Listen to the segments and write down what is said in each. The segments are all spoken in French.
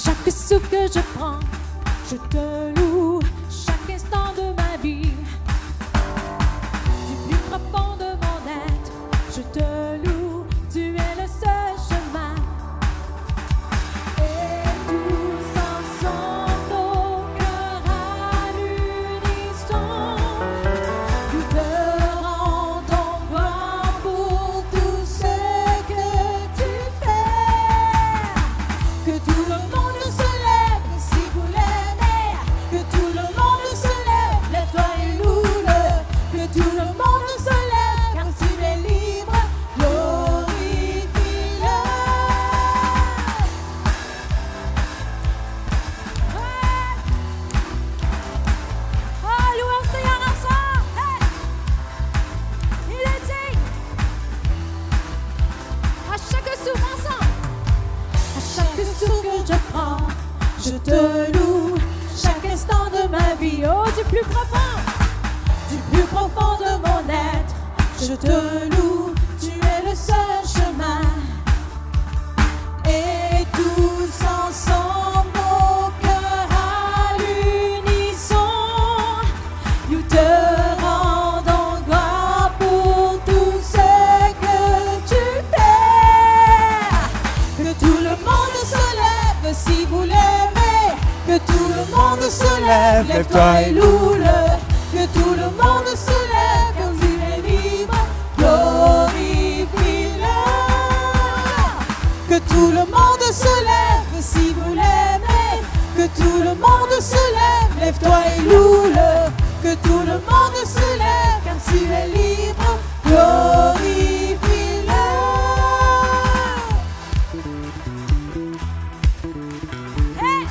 chaque souffle que je prends, je te loue. Chaque instant de ma vie, du plus profond de mon être, je te loue. Tu es le seul chemin. Et tous ensemble, nos cœurs à l'unisson, nous te rendons gloire pour tout ce que tu fais. Que tout le monde se lève si vous l'aimez. Que tout le monde se lève, lève-toi et loue-le. Que tout le monde se lève, car s'il est libre, glorifie-le. Oh, louons le Seigneur ensemble. Hey! Il est digne. À chaque souffle ensemble. À chaque souffle que je prends, je te loue. Chaque instant de ma vie, oh, du plus profond de mon être, je te loue. Tu es le seul chemin. Et tous ensemble, nos cœurs à l'unisson, nous te rendons gloire pour tout ce que tu fais. Que tout le monde se lève si vous l'aimez. Que tout le monde se lève, lève-toi et loue-le. Que tout le monde se lève, car il est libre, glorifie-le. Que tout le monde se lève si vous l'aimez. Que tout le monde se lève, lève-toi et loue-le. Que tout le monde se lève, car s'il est libre, glorifie-le. Hey!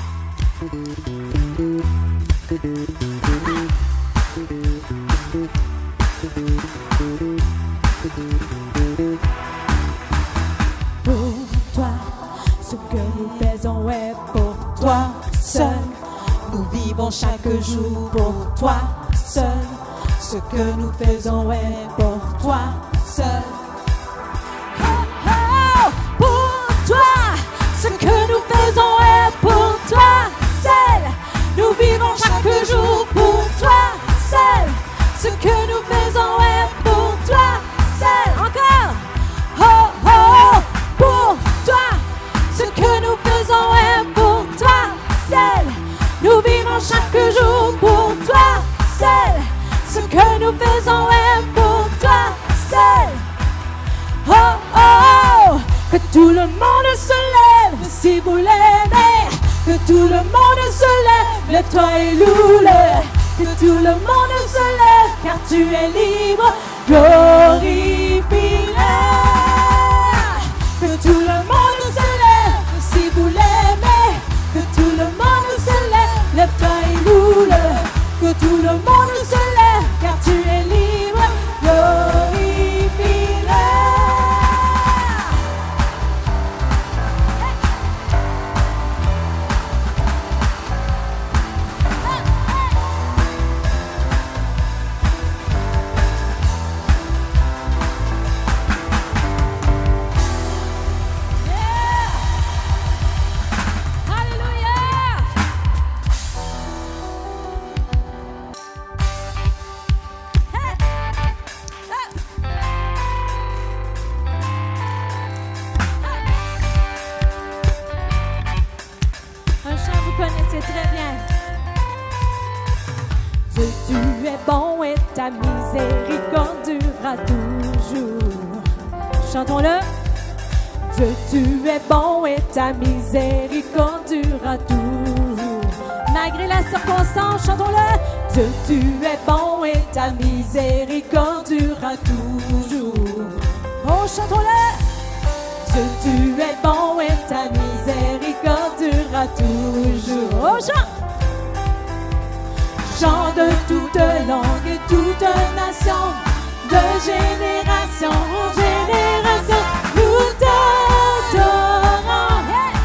Pour toi, ce que nous faisons est pour toi seul. Nous vivons chaque jour pour toi seul. Ce que nous faisons est pour toi seul. Oh, oh, pour toi, ce que nous faisons est pour toi seul. Nous vivons chaque jour pour toi seul. Ce que nous faisons est pour toi seul. Encore. Oh, oh, pour toi. Ce que nous faisons est pour toi seul. Nous vivons chaque jour pour toi seul. Ce que nous faisons est pour toi seul. Oh, oh, que tout le monde se lève si vous l'aimez. Que tout le monde se lève, lève-toi et loue-le. Que tout le monde se lève, car tu es libre, glorifie-le. Que tout le monde se lève, si vous l'aimez. Que tout le monde se lève, lève-toi et loue-le. Que tout le monde se lève, car tu es libre, glorifie-le. Ta miséricorde durera toujours. Chantons-le. Dieu, tu es bon et ta miséricorde durera toujours. Malgré la circonstance, chantons-le. Dieu, tu es bon et ta miséricorde durera toujours. Oh, chantons-le. Dieu, tu es bon et ta miséricorde durera toujours. Oh, chante. Chant de toute langue et toute nation, de génération en génération, nous t'adorons. Yes.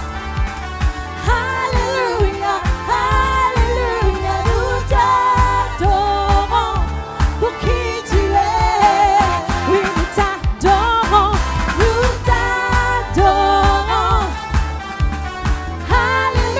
Alléluia, alléluia, nous t'adorons pour qui tu es. Oui, nous t'adorons, nous t'adorons. Alléluia.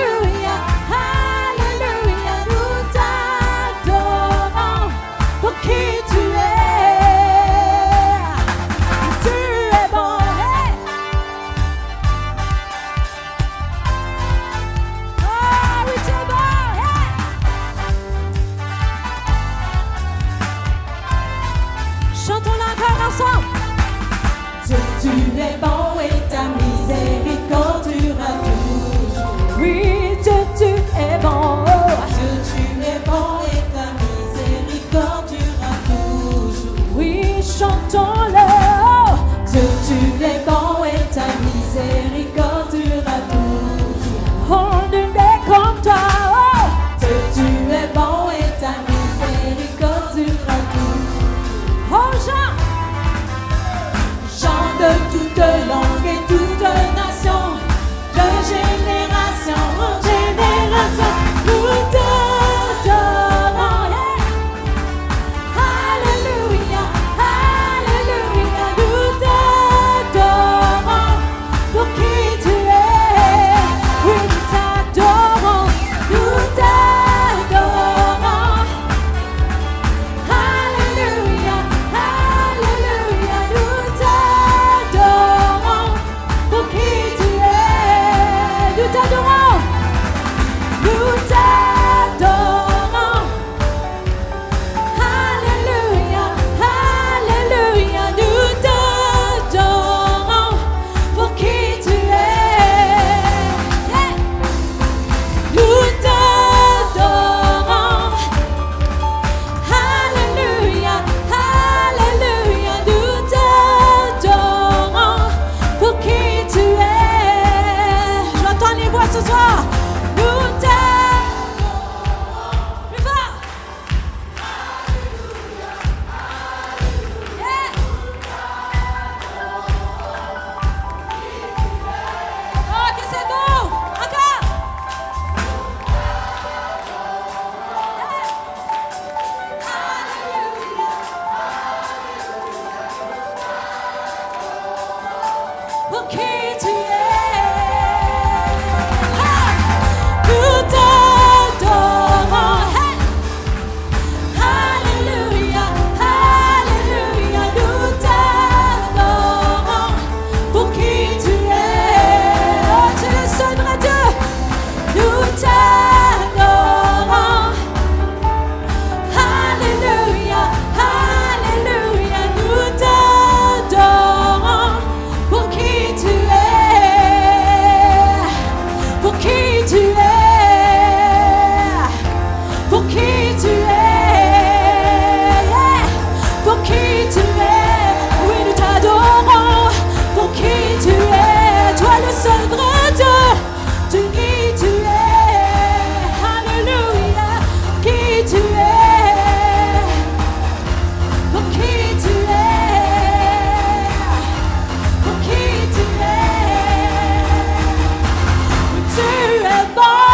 toi ce soir. Nous t'aimons. Plus fort. Yeah. Oh, que c'est bon. Encore. Pour qui tu es. Nous t'adorons. Alléluia, Alléluia, nous t'adorons. Pour qui tu es. Oh, tu es le seul vrai Dieu. Nous t'adorons. Alléluia, Alléluia, nous t'adorons. Pour qui tu es. Pour qui tu es. Pour qui tu es. Yeah. Pour qui tu es. Oui, nous t'adorons. Pour qui tu es. Toi le seul vrai Dieu. Tu qui tu es. Alléluia. Qui tu es. Pour qui tu es. Pour qui tu es. Tu es bon.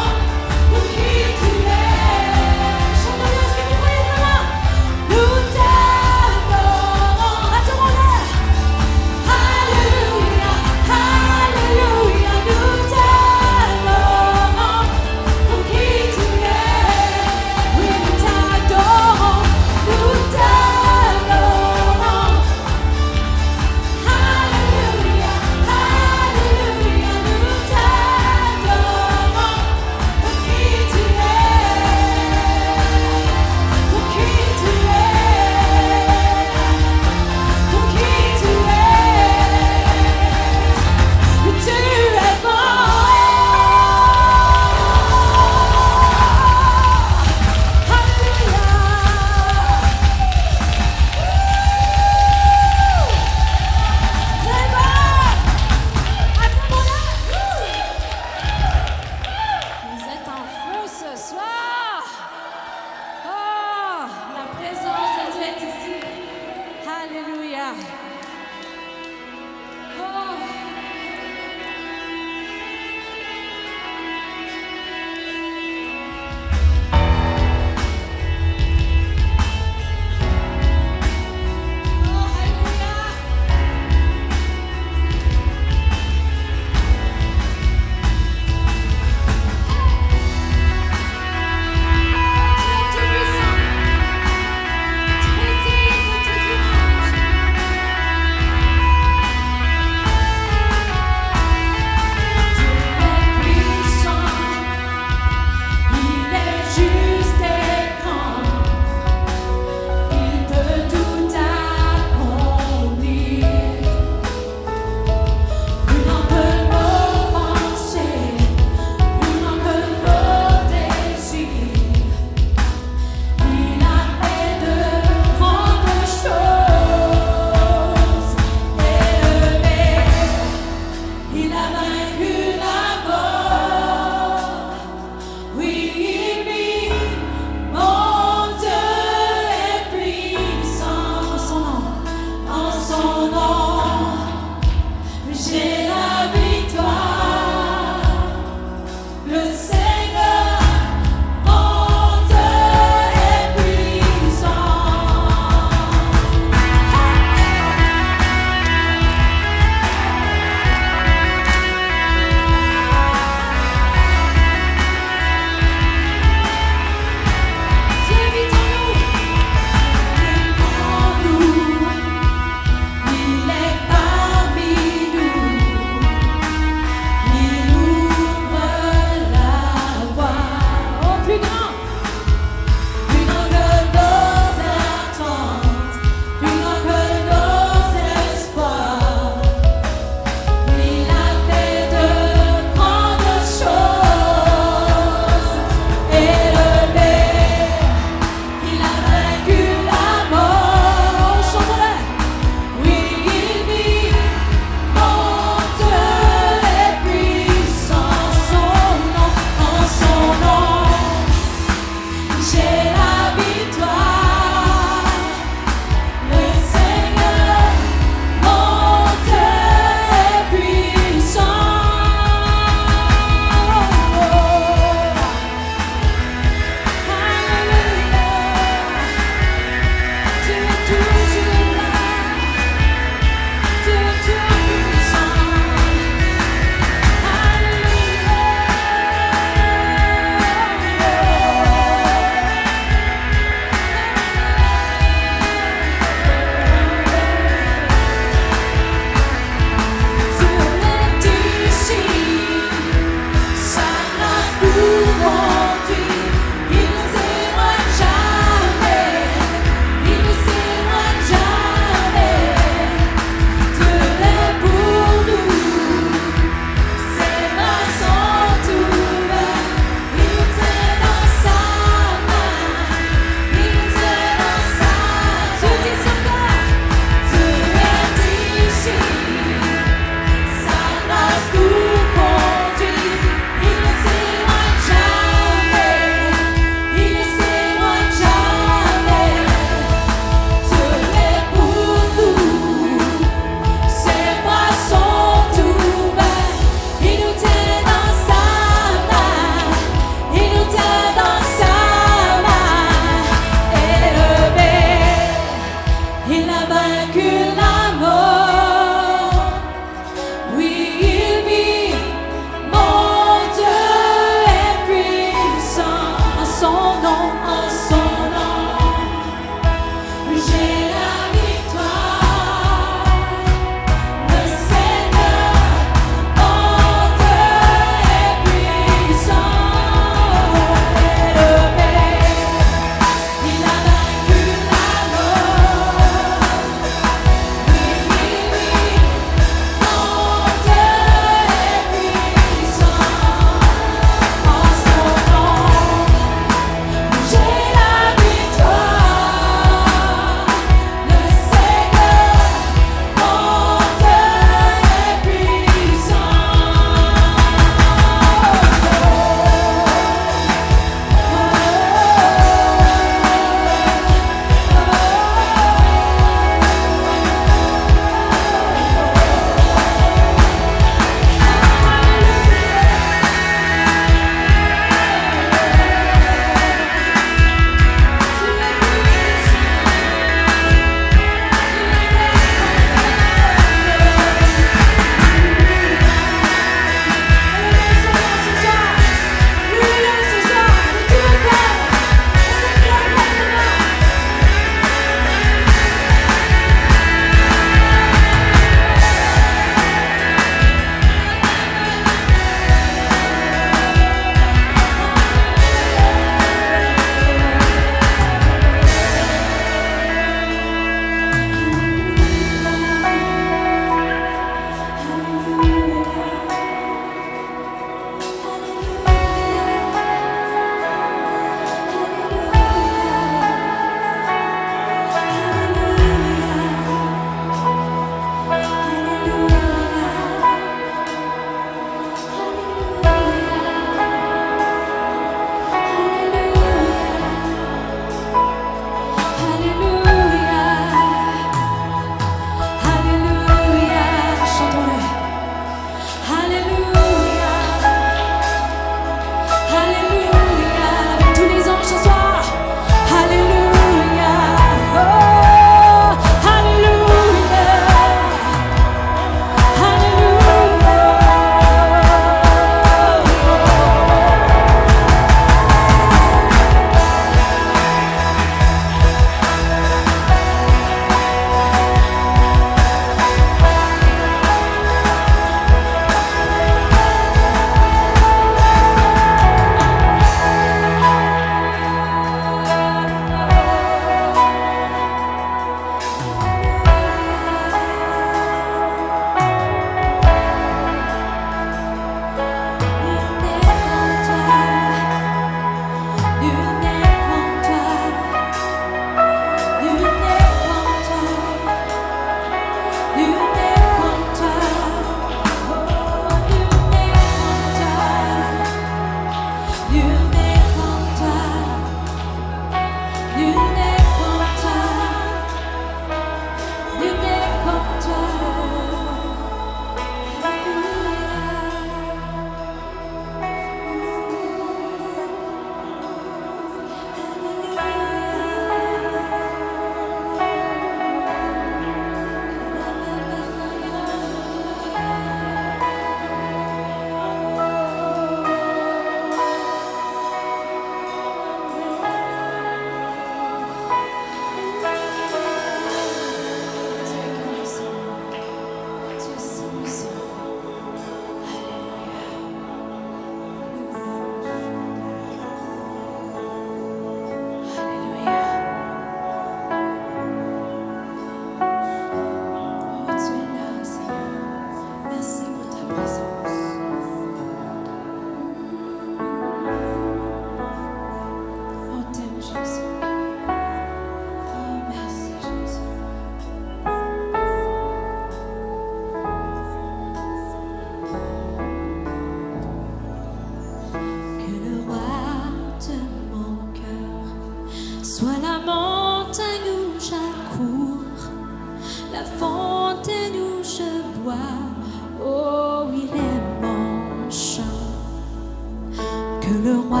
Que le roi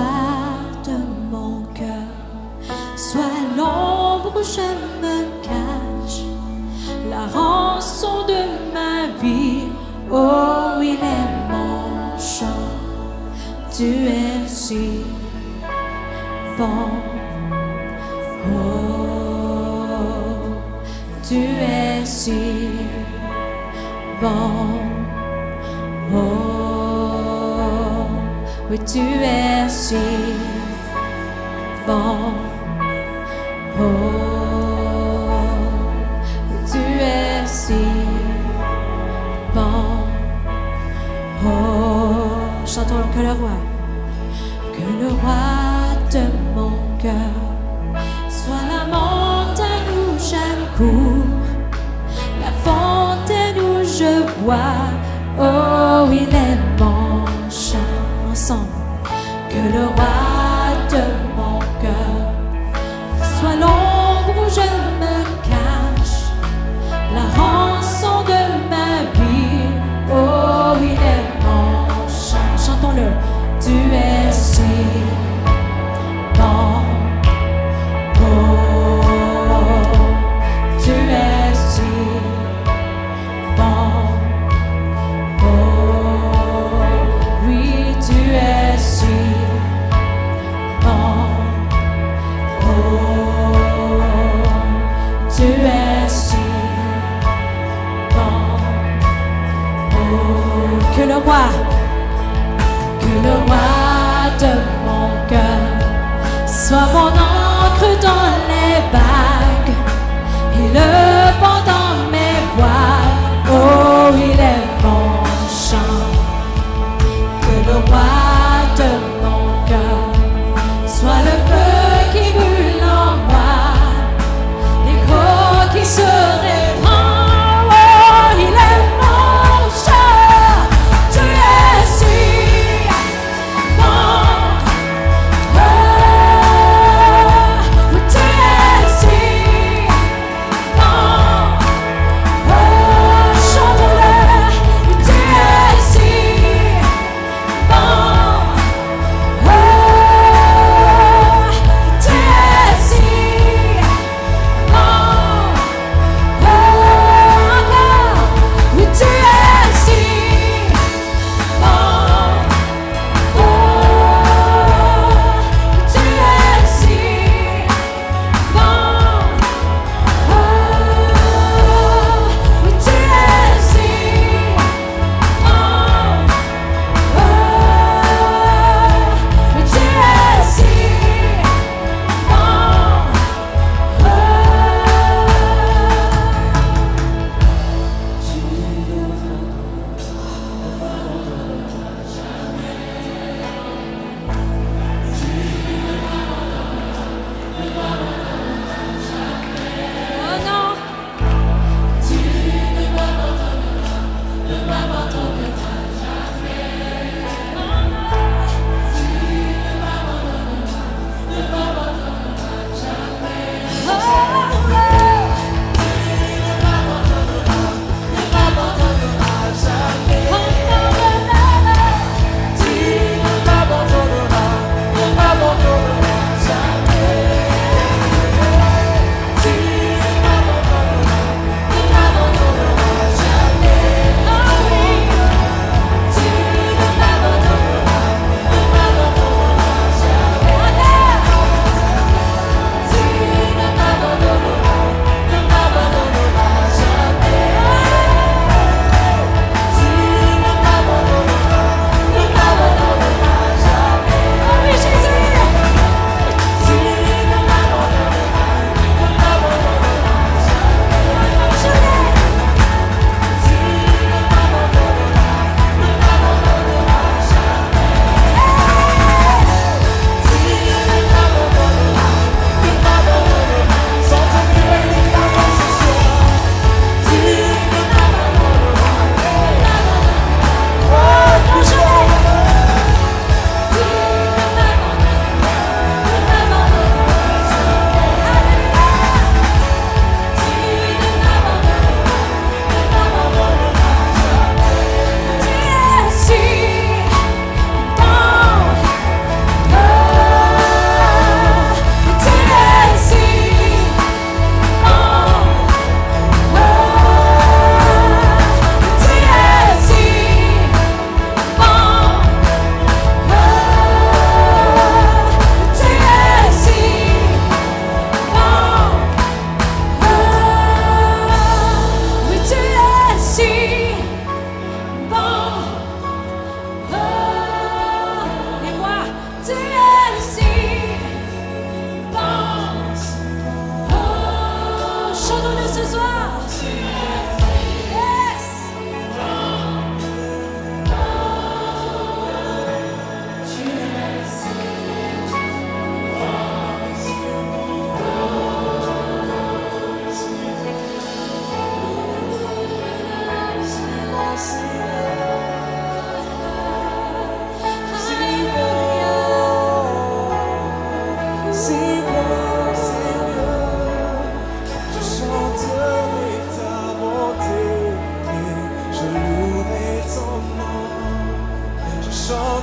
de mon cœur soit l'ombre où je me cache, la rançon de ma vie. Oh, il est mon chant. Tu es si bon. Oh, tu es si bon. Oh, oui, tu es si bon. Oh, oui, tu es si bon. Oh, chantons que le roi de mon cœur soit la montagne où j'accours, la fontaine où je bois. Oh, il est mon chant. Ensemble. Que le roi de mon cœur soit l'ombre où je me cache, la rançon de ma vie. Oh, il est mon chant. Chantons-le. Tu es si bon. Oh, tu es si bon. Oh, oui, tu es si bon. Oh, tu es si bon. Oh, que le roi de mon cœur soit mon encre dans les vagues et le vent dans mes voiles. Oh, il est mon chant. Que le roi de mon cœur soit le feu qui brûle en moi, l'écho qui se répand. Oh, il est mon chant. Tu es si bon. Oh, tu es si bon.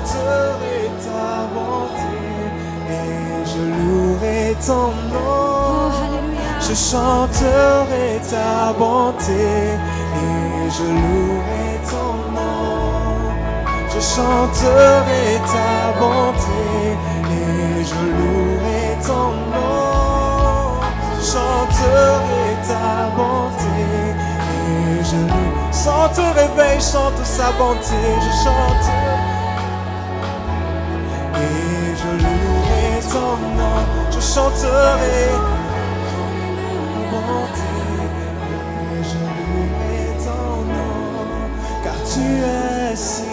chanterai ta bonté et je louerai ton nom. Je chanterai ta bonté et je louerai ton nom. Je chanterai ta bonté et je louerai ton nom. Je chanterai ta bonté et je louerai. Sans te réveil, chante sa bonté. Je chante et je louerai ton nom. Je chanterai ta bonté et je louerai ton nom. Car tu es si.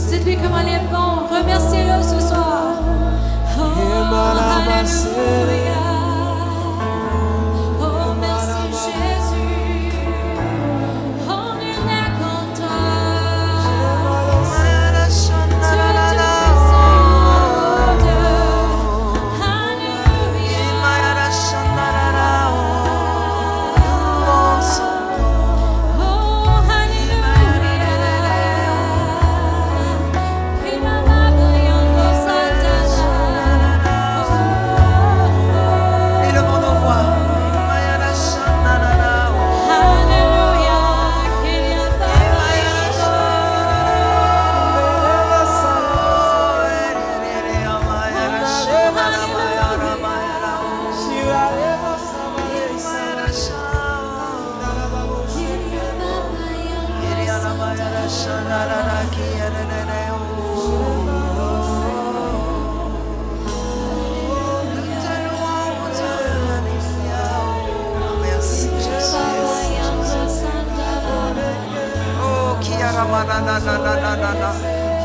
Dites-lui comment il est bon. Remerciez-le ce soir. Oh, alléluia. Oh, merci Jésus. On est là contre toi.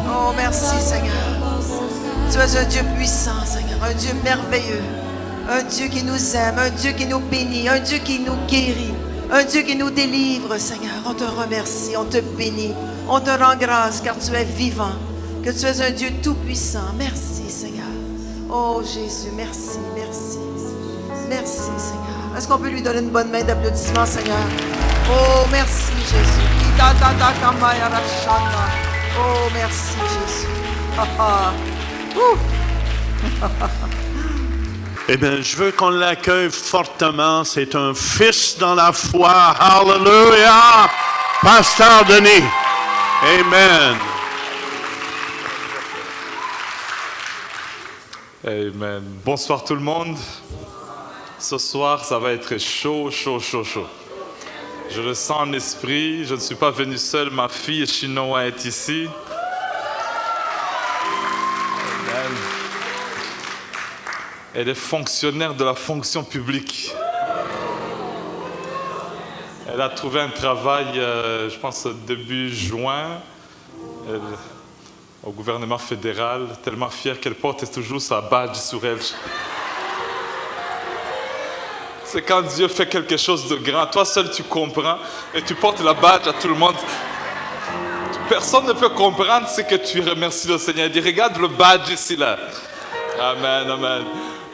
Oh, merci Seigneur. Tu es un Dieu puissant, Seigneur, un Dieu merveilleux, un Dieu qui nous aime, un Dieu qui nous bénit, un Dieu qui nous guérit, un Dieu qui nous délivre, Seigneur. On te remercie, on te bénit, on te rend grâce car tu es vivant, que tu es un Dieu tout-puissant. Merci Seigneur. Oh Jésus, merci, merci. Merci Seigneur. Est-ce qu'on peut lui donner une bonne main d'applaudissement, Seigneur? Oh, merci Jésus. Oh, merci Jésus. Eh bien, je veux qu'on l'accueille fortement. C'est un fils dans la foi. Hallelujah! Pasteur Denis. Amen. Amen. Bonsoir tout le monde. Ce soir, ça va être chaud, chaud, chaud, chaud. Je le sens en esprit. Je ne suis pas venu seul. Ma fille Chinoa est ici. Amen. Elle est fonctionnaire de la fonction publique. Elle a trouvé un travail, je pense, début juin, au gouvernement fédéral. Tellement fière qu'elle porte toujours sa badge sur elle. C'est quand Dieu fait quelque chose de grand, toi seul tu comprends et tu portes la badge à tout le monde. Personne ne peut comprendre ce que tu remercies le Seigneur. Il dit, regarde le badge ici là. Amen, amen.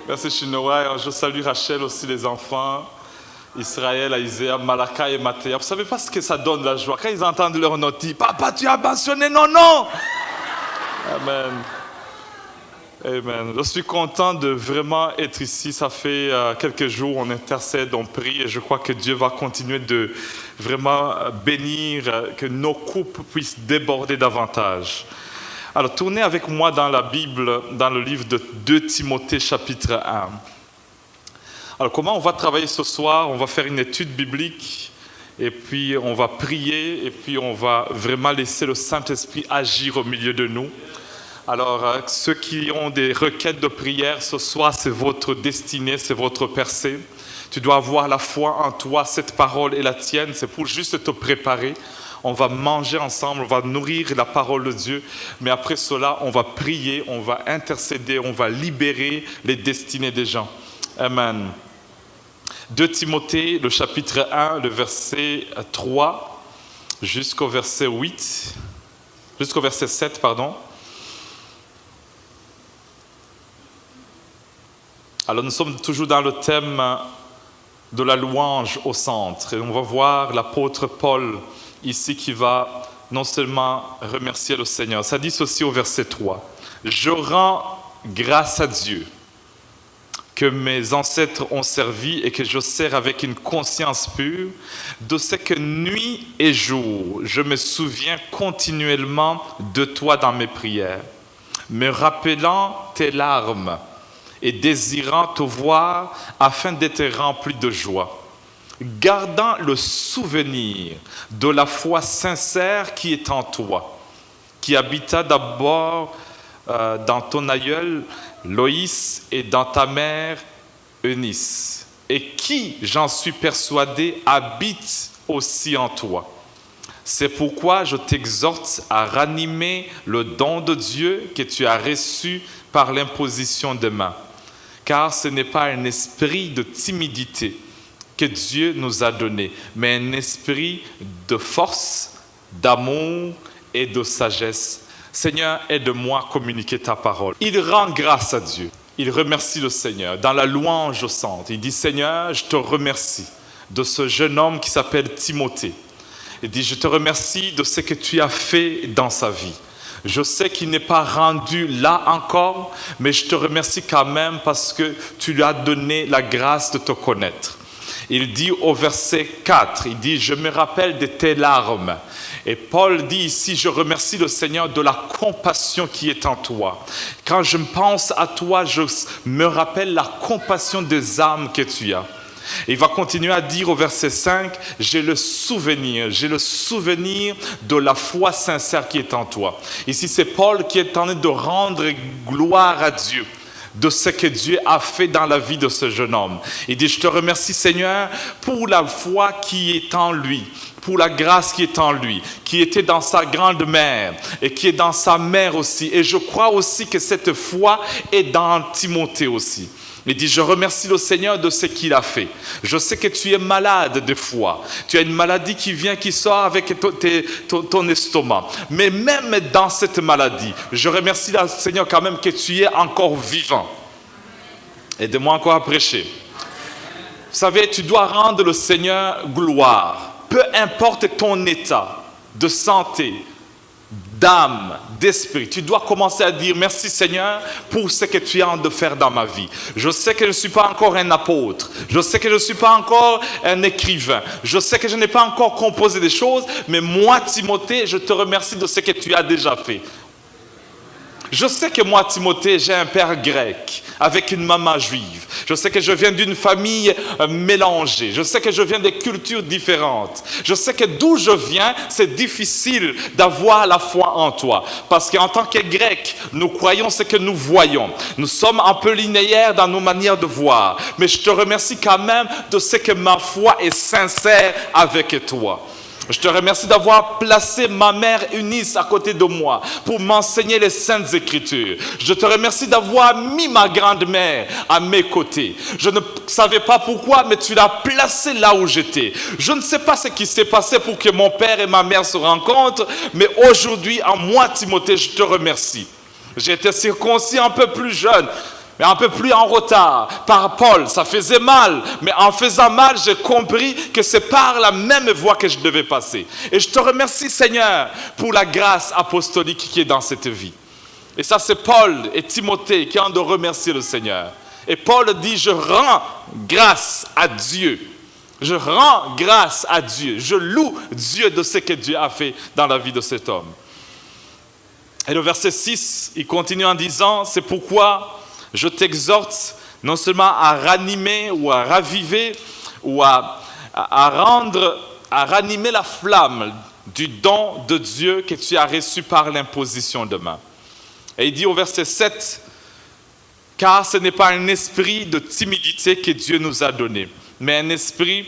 Merci Chinoa. Je salue Rachel aussi, les enfants. Israël, Isaiah, Malaka et Mathéa. Vous ne savez pas ce que ça donne la joie. Quand ils entendent leur nom, ils disent, papa tu as mentionné non, non. Amen. Amen. Je suis content de vraiment être ici. Ça fait quelques jours, on intercède, on prie et je crois que Dieu va continuer de vraiment bénir, que nos coupes puissent déborder davantage. Alors, tournez avec moi dans la Bible, dans le livre de 2 Timothée, chapitre 1. Alors, comment on va travailler ce soir? On va faire une étude biblique et puis on va prier et puis on va vraiment laisser le Saint-Esprit agir au milieu de nous. Alors, ceux qui ont des requêtes de prière ce soir, c'est votre destinée, c'est votre percée. Tu dois avoir la foi en toi, cette parole est la tienne, c'est pour juste te préparer. On va manger ensemble, on va nourrir la parole de Dieu, mais après cela, on va prier, on va intercéder, on va libérer les destinées des gens. Amen. 2 Timothée, le chapitre 1, le verset 3 jusqu'au verset 7, pardon. Alors nous sommes toujours dans le thème de la louange au centre. Et on va voir l'apôtre Paul ici qui va non seulement remercier le Seigneur. Ça dit ceci au verset 3. « Je rends grâce à Dieu que mes ancêtres ont servi et que je sers avec une conscience pure, de ce que nuit et jour, je me souviens continuellement de toi dans mes prières, me rappelant tes larmes, et désirant te voir afin d'être rempli de joie, gardant le souvenir de la foi sincère qui est en toi, qui habita d'abord dans ton aïeul Loïs et dans ta mère Eunice, et qui, j'en suis persuadé, habite aussi en toi. C'est pourquoi je t'exhorte à ranimer le don de Dieu que tu as reçu par l'imposition de mains. Car ce n'est pas un esprit de timidité que Dieu nous a donné, mais un esprit de force, d'amour et de sagesse. Seigneur, aide-moi à communiquer ta parole. Il rend grâce à Dieu. Il remercie le Seigneur dans la louange au centre. Il dit, Seigneur, je te remercie de ce jeune homme qui s'appelle Timothée. Il dit, je te remercie de ce que tu as fait dans sa vie. Je sais qu'il n'est pas rendu là encore, mais je te remercie quand même parce que tu lui as donné la grâce de te connaître. Il dit au verset 4, il dit « Je me rappelle de tes larmes ». Et Paul dit ici « Je remercie le Seigneur de la compassion qui est en toi ». Quand je pense à toi, je me rappelle la compassion des âmes que tu as. Et il va continuer à dire au verset 5, « J'ai le souvenir de la foi sincère qui est en toi ». Ici, c'est Paul qui est en train de rendre gloire à Dieu de ce que Dieu a fait dans la vie de ce jeune homme. Il dit, « Je te remercie Seigneur pour la foi qui est en lui, pour la grâce qui est en lui, qui était dans sa grande-mère et qui est dans sa mère aussi. Et je crois aussi que cette foi est dans Timothée aussi. » Il dit, je remercie le Seigneur de ce qu'il a fait. Je sais que tu es malade de foi. Tu as une maladie qui sort avec ton estomac. Mais même dans cette maladie, je remercie le Seigneur quand même que tu es encore vivant. Aide-moi encore à prêcher. Vous savez, tu dois rendre le Seigneur gloire. Peu importe ton état de santé, d'âme, d'esprit, tu dois commencer à dire merci Seigneur pour ce que tu es en train de faire dans ma vie. Je sais que je ne suis pas encore un apôtre, je sais que je ne suis pas encore un écrivain, je sais que je n'ai pas encore composé des choses, mais moi Timothée, je te remercie de ce que tu as déjà fait. Je sais que moi, Timothée, j'ai un père grec avec une maman juive. Je sais que je viens d'une famille mélangée. Je sais que je viens de cultures différentes. Je sais que d'où je viens, c'est difficile d'avoir la foi en toi. Parce qu'en tant que Grecs, nous croyons ce que nous voyons. Nous sommes un peu linéaires dans nos manières de voir. Mais je te remercie quand même de ce que ma foi est sincère avec toi. Je te remercie d'avoir placé ma mère Eunice à côté de moi pour m'enseigner les Saintes Écritures. Je te remercie d'avoir mis ma grand-mère à mes côtés. Je ne savais pas pourquoi, mais tu l'as placée là où j'étais. Je ne sais pas ce qui s'est passé pour que mon père et ma mère se rencontrent, mais aujourd'hui, en moi, Timothée, je te remercie. J'ai été circoncis un peu plus jeune, mais un peu plus en retard par Paul. Ça faisait mal, mais en faisant mal, j'ai compris que c'est par la même voie que je devais passer. Et je te remercie, Seigneur, pour la grâce apostolique qui est dans cette vie. Et ça, c'est Paul et Timothée qui ont de remercier le Seigneur. Et Paul dit, je rends grâce à Dieu. Je rends grâce à Dieu. Je loue Dieu de ce que Dieu a fait dans la vie de cet homme. Et le verset 6, il continue en disant, c'est pourquoi je t'exhorte non seulement à ranimer ou à raviver ou à ranimer la flamme du don de Dieu que tu as reçu par l'imposition de main. Et il dit au verset 7, car ce n'est pas un esprit de timidité que Dieu nous a donné, mais un esprit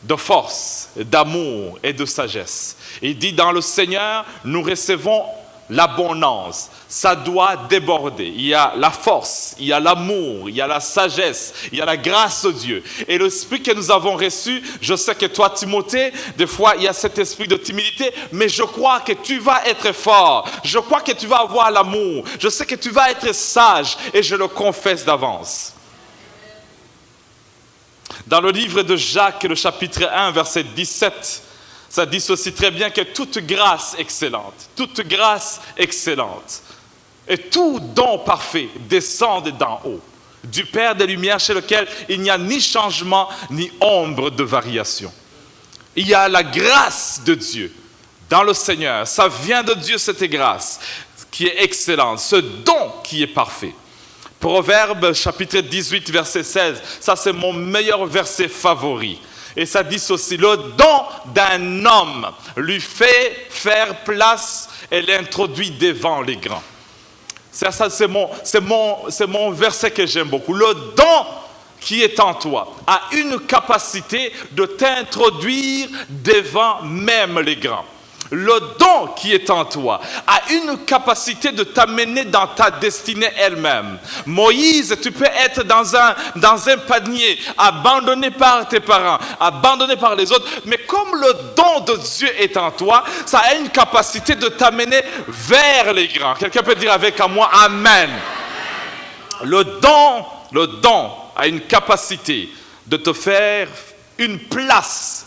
de force, d'amour et de sagesse. Et il dit, dans le Seigneur, nous recevons l'abondance. Ça doit déborder. Il y a la force, il y a l'amour, il y a la sagesse, il y a la grâce de Dieu. Et l'esprit que nous avons reçu, je sais que toi, Timothée, des fois, il y a cet esprit de timidité, mais je crois que tu vas être fort. Je crois que tu vas avoir l'amour. Je sais que tu vas être sage et je le confesse d'avance. Dans le livre de Jacques, le chapitre 1, verset 17, ça dit ceci très bien que toute grâce excellente et tout don parfait descend d'en haut, du Père des Lumières chez lequel il n'y a ni changement ni ombre de variation. Il y a la grâce de Dieu dans le Seigneur. Ça vient de Dieu, cette grâce qui est excellente, ce don qui est parfait. Proverbe chapitre 18, verset 16, ça c'est mon meilleur verset favori. Et ça dit ceci, le don d'un homme lui fait faire place et l'introduit devant les grands. Ça c'est mon verset que j'aime beaucoup. Le don qui est en toi a une capacité de t'introduire devant même les grands. Le don qui est en toi a une capacité de t'amener dans ta destinée elle-même. Moïse, tu peux être dans un panier, abandonné par tes parents, abandonné par les autres, mais comme le don de Dieu est en toi, ça a une capacité de t'amener vers les grands. Quelqu'un peut dire avec moi, Amen. Le don a une capacité de te faire une place.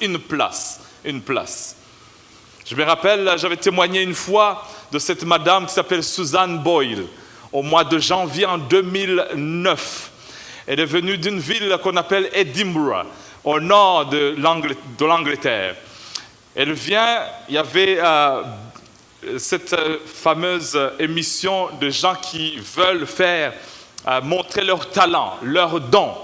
Je me rappelle, j'avais témoigné une fois de cette madame qui s'appelle Suzanne Boyle, au mois de janvier en 2009. Elle est venue d'une ville qu'on appelle Edinburgh, au nord de l'Angleterre. Elle vient, il y avait cette fameuse émission de gens qui veulent montrer leur talent, leur don.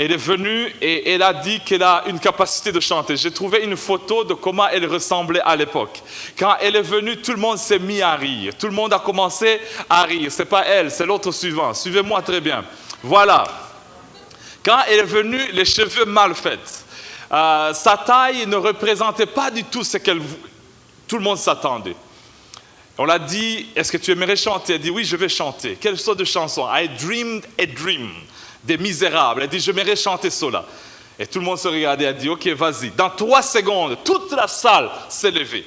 Elle est venue et elle a dit qu'elle a une capacité de chanter. J'ai trouvé une photo de comment elle ressemblait à l'époque. Quand elle est venue, tout le monde s'est mis à rire. Tout le monde a commencé à rire. Ce n'est pas elle, c'est l'autre suivant. Suivez-moi très bien. Voilà. Quand elle est venue, les cheveux mal faits. Sa taille ne représentait pas du tout ce qu'elle... Tout le monde s'attendait. On l'a dit, est-ce que tu aimerais chanter? Elle dit, oui, je vais chanter. Quelle sorte de chanson? I dreamed a dream. Des Misérables. Elle dit, je m'aimerais chanter cela. Et tout le monde se regardait, elle dit, ok, vas-y. Dans 3 secondes, toute la salle s'est levée.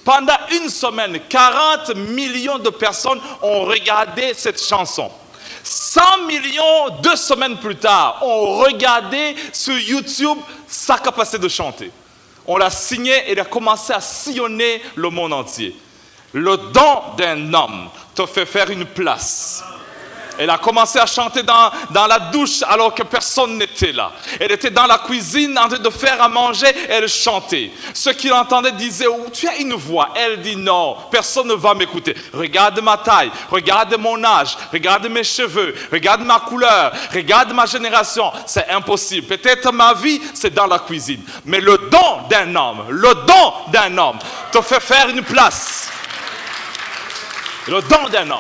Pendant une semaine, 40 millions de personnes ont regardé cette chanson. 100 millions, 2 semaines plus tard, ont regardé sur YouTube sa capacité de chanter. On l'a signé et elle a commencé à sillonner le monde entier. Le don d'un homme te fait faire une place. Elle a commencé à chanter dans la douche alors que personne n'était là. Elle était dans la cuisine en train de faire à manger, elle chantait. Ceux qui l'entendaient disaient, oh, tu as une voix. Elle dit, non, personne ne va m'écouter. Regarde ma taille, regarde mon âge, regarde mes cheveux, regarde ma couleur, regarde ma génération. C'est impossible. Peut-être ma vie, c'est dans la cuisine. Mais le don d'un homme te fait faire une place. Le don d'un homme.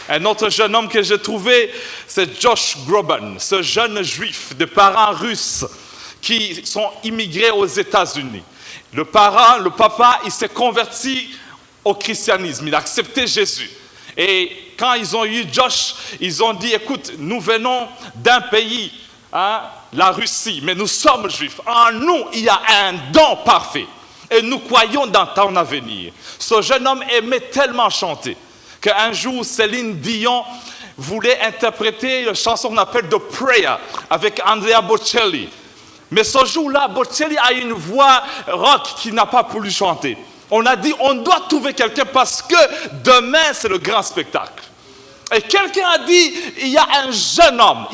Un autre jeune homme que j'ai trouvé, c'est Josh Groban, ce jeune juif de parents russes qui sont immigrés aux États-Unis. Le papa, il s'est converti au christianisme, il a accepté Jésus. Et quand ils ont eu Josh, ils ont dit, écoute, nous venons d'un pays, la Russie, mais nous sommes juifs. En nous, il y a un don parfait. Et nous croyons dans ton avenir. Ce jeune homme aimait tellement chanter qu'un jour, Céline Dion voulait interpréter la chanson qu'on appelle « The Prayer » avec Andrea Bocelli. Mais ce jour-là, Bocelli a une voix rock qui n'a pas pu chanter. On a dit, on doit trouver quelqu'un parce que demain, c'est le grand spectacle. Et quelqu'un a dit, il y a un jeune homme.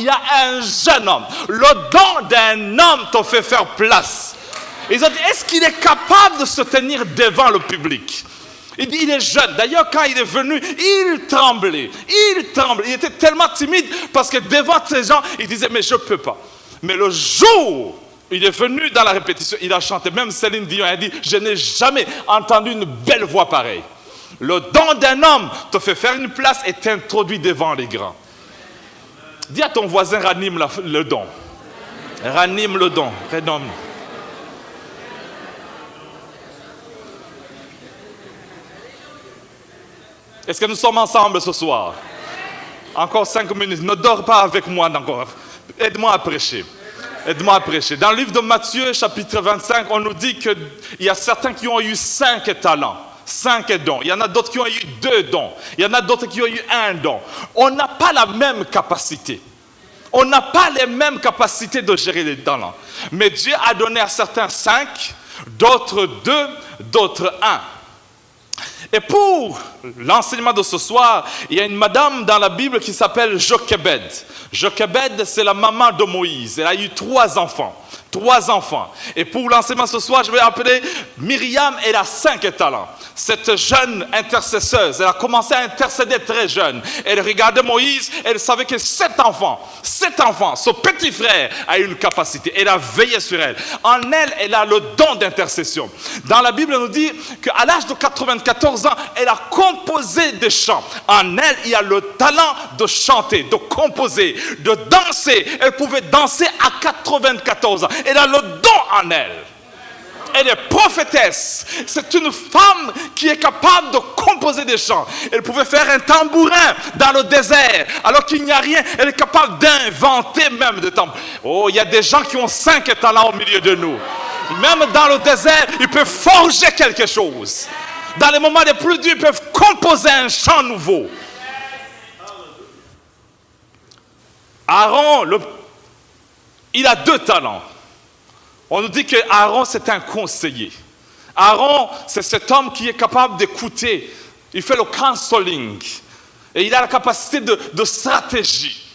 Le don d'un homme te fait faire place. Ils ont dit, est-ce qu'il est capable de se tenir devant le public? Il dit, il est jeune. D'ailleurs, quand il est venu, il tremblait. Il était tellement timide parce que devant ces gens, il disait, mais je ne peux pas. Mais le jour où il est venu dans la répétition, il a chanté. Même Céline Dion a dit, je n'ai jamais entendu une belle voix pareille. Le don d'un homme te fait faire une place et t'introduit devant les grands. Dis à ton voisin, ranime le don. Ranime le don. Renomme. Est-ce que nous sommes ensemble ce soir? Encore 5 minutes. Ne dors pas avec moi encore. Aide-moi à prêcher. Dans le livre de Matthieu, chapitre 25, on nous dit qu'il y a certains qui ont eu 5 talents. 5 dons. Il y en a d'autres qui ont eu 2 dons. Il y en a d'autres qui ont eu 1 don. On n'a pas la même capacité. On n'a pas les mêmes capacités de gérer les talents. Mais Dieu a donné à certains 5, d'autres 2, d'autres 1. Et pour l'enseignement de ce soir, il y a une madame dans la Bible qui s'appelle Jochebed. Jochebed, c'est la maman de Moïse. Elle a eu 3 enfants. 3 enfants. Et pour l'enseignement ce soir, je vais appeler Myriam, elle a 5 talents. Cette jeune intercesseuse, elle a commencé à intercéder très jeune. Elle regardait Moïse, elle savait que cet enfant, ce petit frère a une capacité. Elle a veillé sur elle. En elle, elle a le don d'intercession. Dans la Bible, on nous dit qu'à l'âge de 94 ans, elle a composé des chants. En elle, il y a le talent de chanter, de composer, de danser. Elle pouvait danser à 94 ans. Elle a le don en elle. Elle est prophétesse. C'est une femme qui est capable de composer des chants. Elle pouvait faire un tambourin dans le désert. Alors qu'il n'y a rien, elle est capable d'inventer même des tambourins. Oh, il y a des gens qui ont 5 talents au milieu de nous. Même dans le désert, ils peuvent forger quelque chose. Dans les moments les plus durs, ils peuvent composer un chant nouveau. Aaron, il a 2 talents. On nous dit que Aaron, c'est un conseiller. Aaron, c'est cet homme qui est capable d'écouter. Il fait le counseling. Et il a la capacité de stratégie.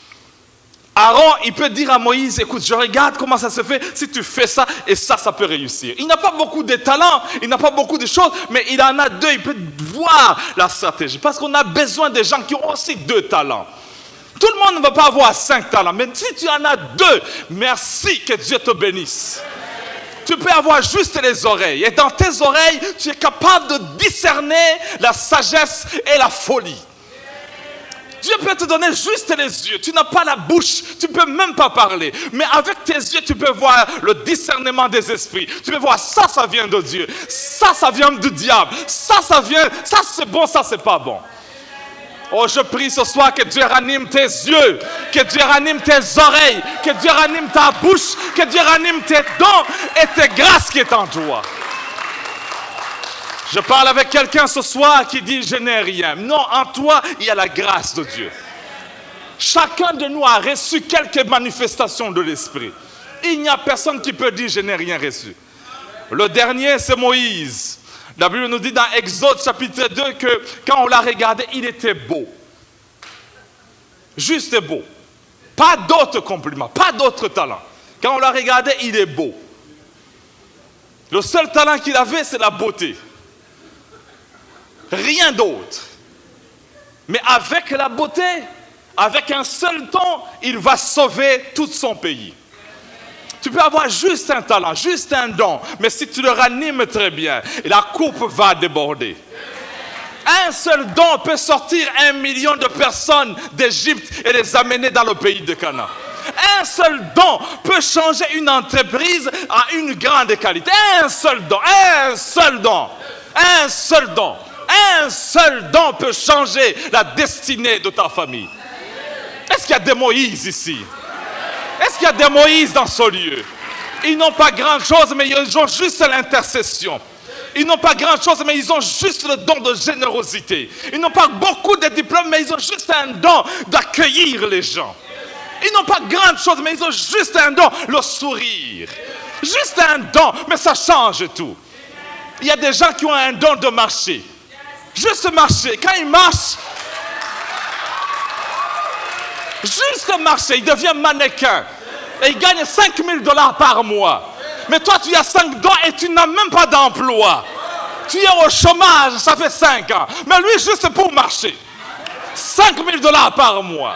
Aaron, il peut dire à Moïse, écoute, je regarde comment ça se fait. Si tu fais ça, et ça peut réussir. Il n'a pas beaucoup de talents, il n'a pas beaucoup de choses, mais il en a 2. Il peut voir la stratégie. Parce qu'on a besoin de gens qui ont aussi 2 talents. Tout le monde ne va pas avoir 5 talents. Mais si tu en as 2, merci, que Dieu te bénisse. Tu peux avoir juste les oreilles. Et dans tes oreilles, tu es capable de discerner la sagesse et la folie. Dieu peut te donner juste les yeux. Tu n'as pas la bouche. Tu ne peux même pas parler. Mais avec tes yeux, tu peux voir le discernement des esprits. Tu peux voir ça vient de Dieu. Ça vient du diable. Ça vient. Ça, c'est bon, ça, c'est pas bon. Oh, je prie ce soir que Dieu ranime tes yeux, que Dieu ranime tes oreilles, que Dieu ranime ta bouche, que Dieu ranime tes dons et tes grâces qui est en toi. Je parle avec quelqu'un ce soir qui dit « je n'ai rien ». Non, en toi, il y a la grâce de Dieu. Chacun de nous a reçu quelques manifestations de l'Esprit. Il n'y a personne qui peut dire « je n'ai rien reçu ». Le dernier, c'est Moïse. La Bible nous dit dans Exode chapitre 2 que quand on l'a regardé, il était beau. Juste beau. Pas d'autres compliments, pas d'autres talents. Quand on l'a regardé, il est beau. Le seul talent qu'il avait, c'est la beauté. Rien d'autre. Mais avec la beauté, avec un seul don, il va sauver tout son pays. Tu peux avoir juste un talent, juste un don, mais si tu le ranimes très bien, la coupe va déborder. Un seul don peut sortir 1 million de personnes d'Égypte et les amener dans le pays de Canaan. Un seul don peut changer une entreprise à une grande qualité. Un seul don, un seul don, un seul don. Un seul don peut changer la destinée de ta famille. Est-ce qu'il y a des Moïse ici? Est-ce qu'il y a des Moïse dans ce lieu? Ils n'ont pas grand-chose, mais ils ont juste l'intercession. Ils n'ont pas grand-chose, mais ils ont juste le don de générosité. Ils n'ont pas beaucoup de diplômes, mais ils ont juste un don d'accueillir les gens. Ils n'ont pas grand-chose, mais ils ont juste un don, le sourire. Juste un don, mais ça change tout. il y a des gens qui ont un don de marcher. Juste marcher. Quand ils marchent, juste marcher, il devient mannequin. Et il gagne 5 000 $ par mois. Mais toi, tu as 5 dons et tu n'as même pas d'emploi. Tu es au chômage, ça fait 5 ans. Mais lui, juste pour marcher. 5 000 $ par mois.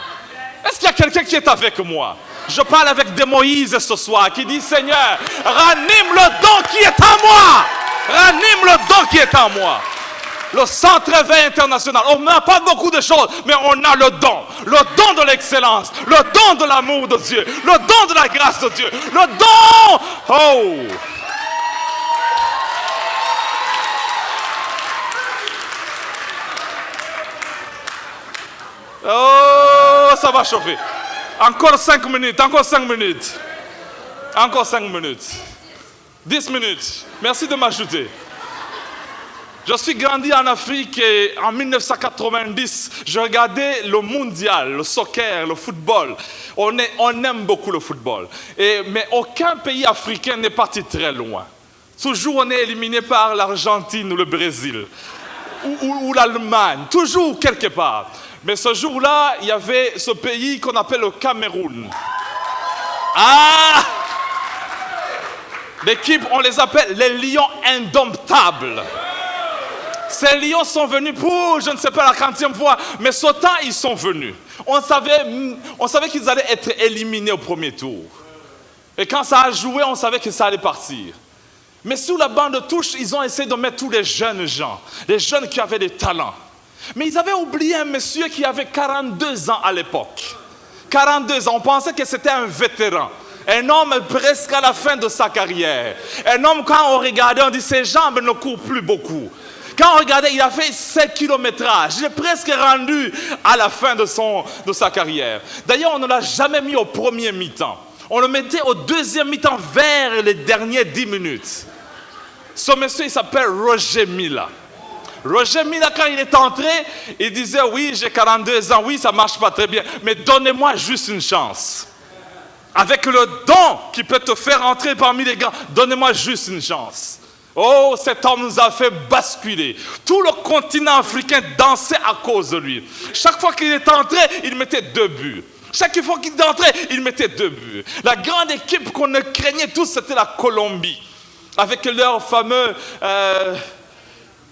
Est-ce qu'il y a quelqu'un qui est avec moi? Je parle avec des Moïse ce soir qui dit, Seigneur, ranime le don qui est en moi. Ranime le don qui est en moi. Le Centre Éveil International, on n'a pas beaucoup de choses, mais on a le don de l'excellence, le don de l'amour de Dieu, le don de la grâce de Dieu, le don, oh, ça va chauffer. Encore 5 minutes, encore 5 minutes, encore 5 minutes, 10 minutes, merci de m'ajouter. Je suis grandi en Afrique et en 1990, je regardais le mondial, le soccer, le football. On aime beaucoup le football. Mais aucun pays africain n'est parti très loin. Toujours on est éliminé par l'Argentine ou le Brésil. Ou l'Allemagne, toujours quelque part. Mais ce jour-là, il y avait ce pays qu'on appelle le Cameroun. Ah! L'équipe, on les appelle les lions indomptables. Ces lions sont venus pour, je ne sais pas la 40e fois, mais ce temps, ils sont venus. On savait qu'ils allaient être éliminés au premier tour. Et quand ça a joué, on savait que ça allait partir. Mais sous la bande de touche, ils ont essayé de mettre tous les jeunes gens, les jeunes qui avaient des talents. Mais ils avaient oublié un monsieur qui avait 42 ans à l'époque. 42 ans, on pensait que c'était un vétéran. Un homme presque à la fin de sa carrière. Un homme, quand on regardait, on dit ses jambes ne courent plus beaucoup. Quand on regardait, il a fait 7 kilométrages. Il est presque rendu à la fin de sa carrière. D'ailleurs, on ne l'a jamais mis au premier mi-temps. On le mettait au deuxième mi-temps vers les dernières 10 minutes. Ce monsieur, il s'appelle Roger Mila. Roger Mila, quand il est entré, il disait, oui, j'ai 42 ans, oui, ça ne marche pas très bien, mais donnez-moi juste une chance. Avec le don qui peut te faire entrer parmi les grands, donnez-moi juste une chance. Oh, cet homme nous a fait basculer. Tout le continent africain dansait à cause de lui. Chaque fois qu'il est entré, il mettait 2 buts. Chaque fois qu'il est entré, il mettait 2 buts. La grande équipe qu'on craignait tous, c'était la Colombie. Avec leur fameux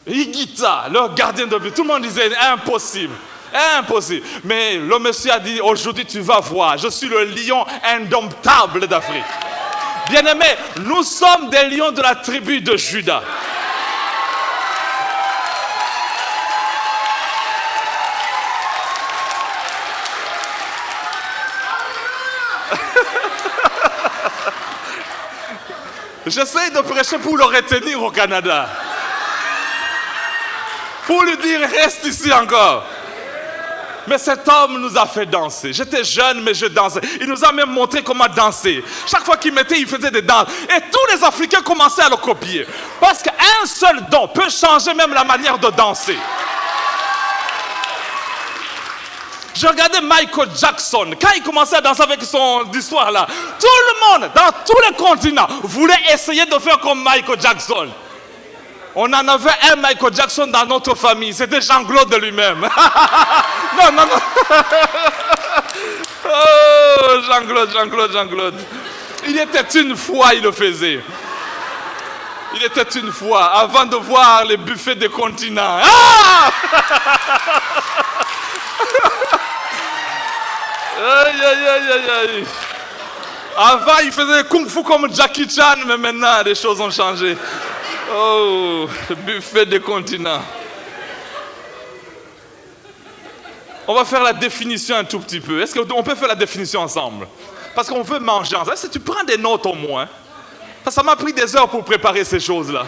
Higuita, leur gardien de but. Tout le monde disait impossible. Impossible. Mais le monsieur a dit, aujourd'hui tu vas voir, je suis le lion indomptable d'Afrique. Bien-aimés, nous sommes des lions de la tribu de Juda. J'essaie de prêcher pour le retenir au Canada. Pour lui dire, reste ici encore. Mais cet homme nous a fait danser. J'étais jeune, mais je dansais. Il nous a même montré comment danser. Chaque fois qu'il mettait, il faisait des danses. Et tous les Africains commençaient à le copier. Parce qu'un seul don peut changer même la manière de danser. Je regardais Michael Jackson. Quand il commençait à danser avec son histoire là, tout le monde, dans tous les continents, voulait essayer de faire comme Michael Jackson. On en avait un Michael Jackson dans notre famille. C'était Jean-Claude lui-même. Non. Oh, Jean-Claude. Il était une fois, il le faisait. Il était une fois, avant de voir les buffets des continents. Ah! Aïe. Avant, il faisait kung fu comme Jackie Chan, mais maintenant, les choses ont changé. Oh, le buffet des continents. On va faire la définition un tout petit peu. Est-ce qu'on peut faire la définition ensemble? Parce qu'on veut manger ensemble. Est-ce que tu prends des notes au moins? Ça m'a pris des heures pour préparer ces choses-là.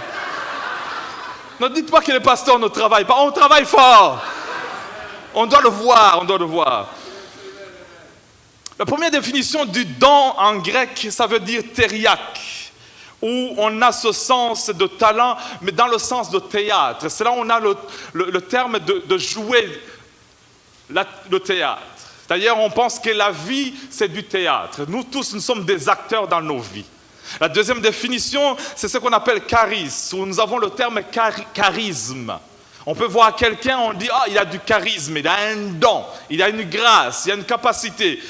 Ne dites pas que les pasteurs ne travaillent pas. On travaille fort. On doit le voir. La première définition du don en grec, ça veut dire teriak, où on a ce sens de talent, mais dans le sens de théâtre. C'est là où on a le terme de jouer le théâtre. D'ailleurs, on pense que la vie, c'est du théâtre. Nous tous, nous sommes des acteurs dans nos vies. La deuxième définition, c'est ce qu'on appelle charisme, où nous avons le terme charisme. On peut voir quelqu'un, on dit, il a du charisme, il a un don, il a une grâce, il a une capacité.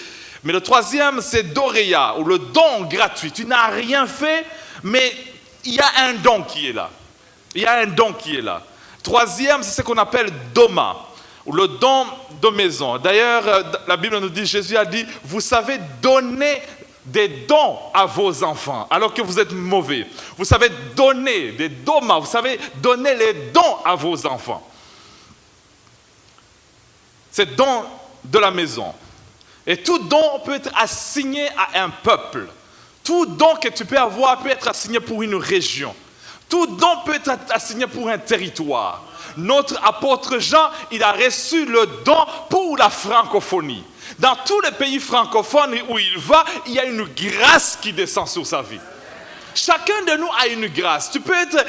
Mais le troisième, c'est doréa, ou le don gratuit. Tu n'as rien fait, mais il y a un don qui est là. Il y a un don qui est là. Troisième, c'est ce qu'on appelle doma, ou le don de maison. D'ailleurs, la Bible nous dit, Jésus a dit, vous savez donner des dons à vos enfants, alors que vous êtes mauvais. Vous savez donner des doma, vous savez donner les dons à vos enfants. C'est don de la maison. Et tout don peut être assigné à un peuple. Tout don que tu peux avoir peut être assigné pour une région. Tout don peut être assigné pour un territoire. Notre apôtre Jean, il a reçu le don pour la francophonie. Dans tous les pays francophones où il va, il y a une grâce qui descend sur sa vie. Chacun de nous a une grâce. Tu peux être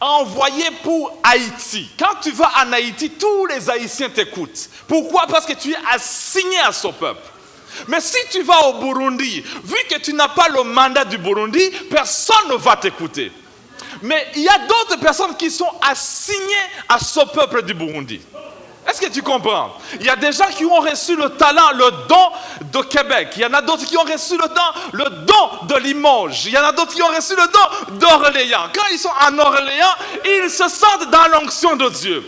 envoyé pour Haïti. Quand tu vas en Haïti, tous les Haïtiens t'écoutent. Pourquoi? Parce que tu es assigné à ce peuple. Mais si tu vas au Burundi, vu que tu n'as pas le mandat du Burundi, personne ne va t'écouter. Mais il y a d'autres personnes qui sont assignées à ce peuple du Burundi. Est-ce que tu comprends? Il y a des gens qui ont reçu le talent, le don de Québec. Il y en a d'autres qui ont reçu le don de Limoges. Il y en a d'autres qui ont reçu le don d'Orléans. Quand ils sont en Orléans, ils se sentent dans l'onction de Dieu.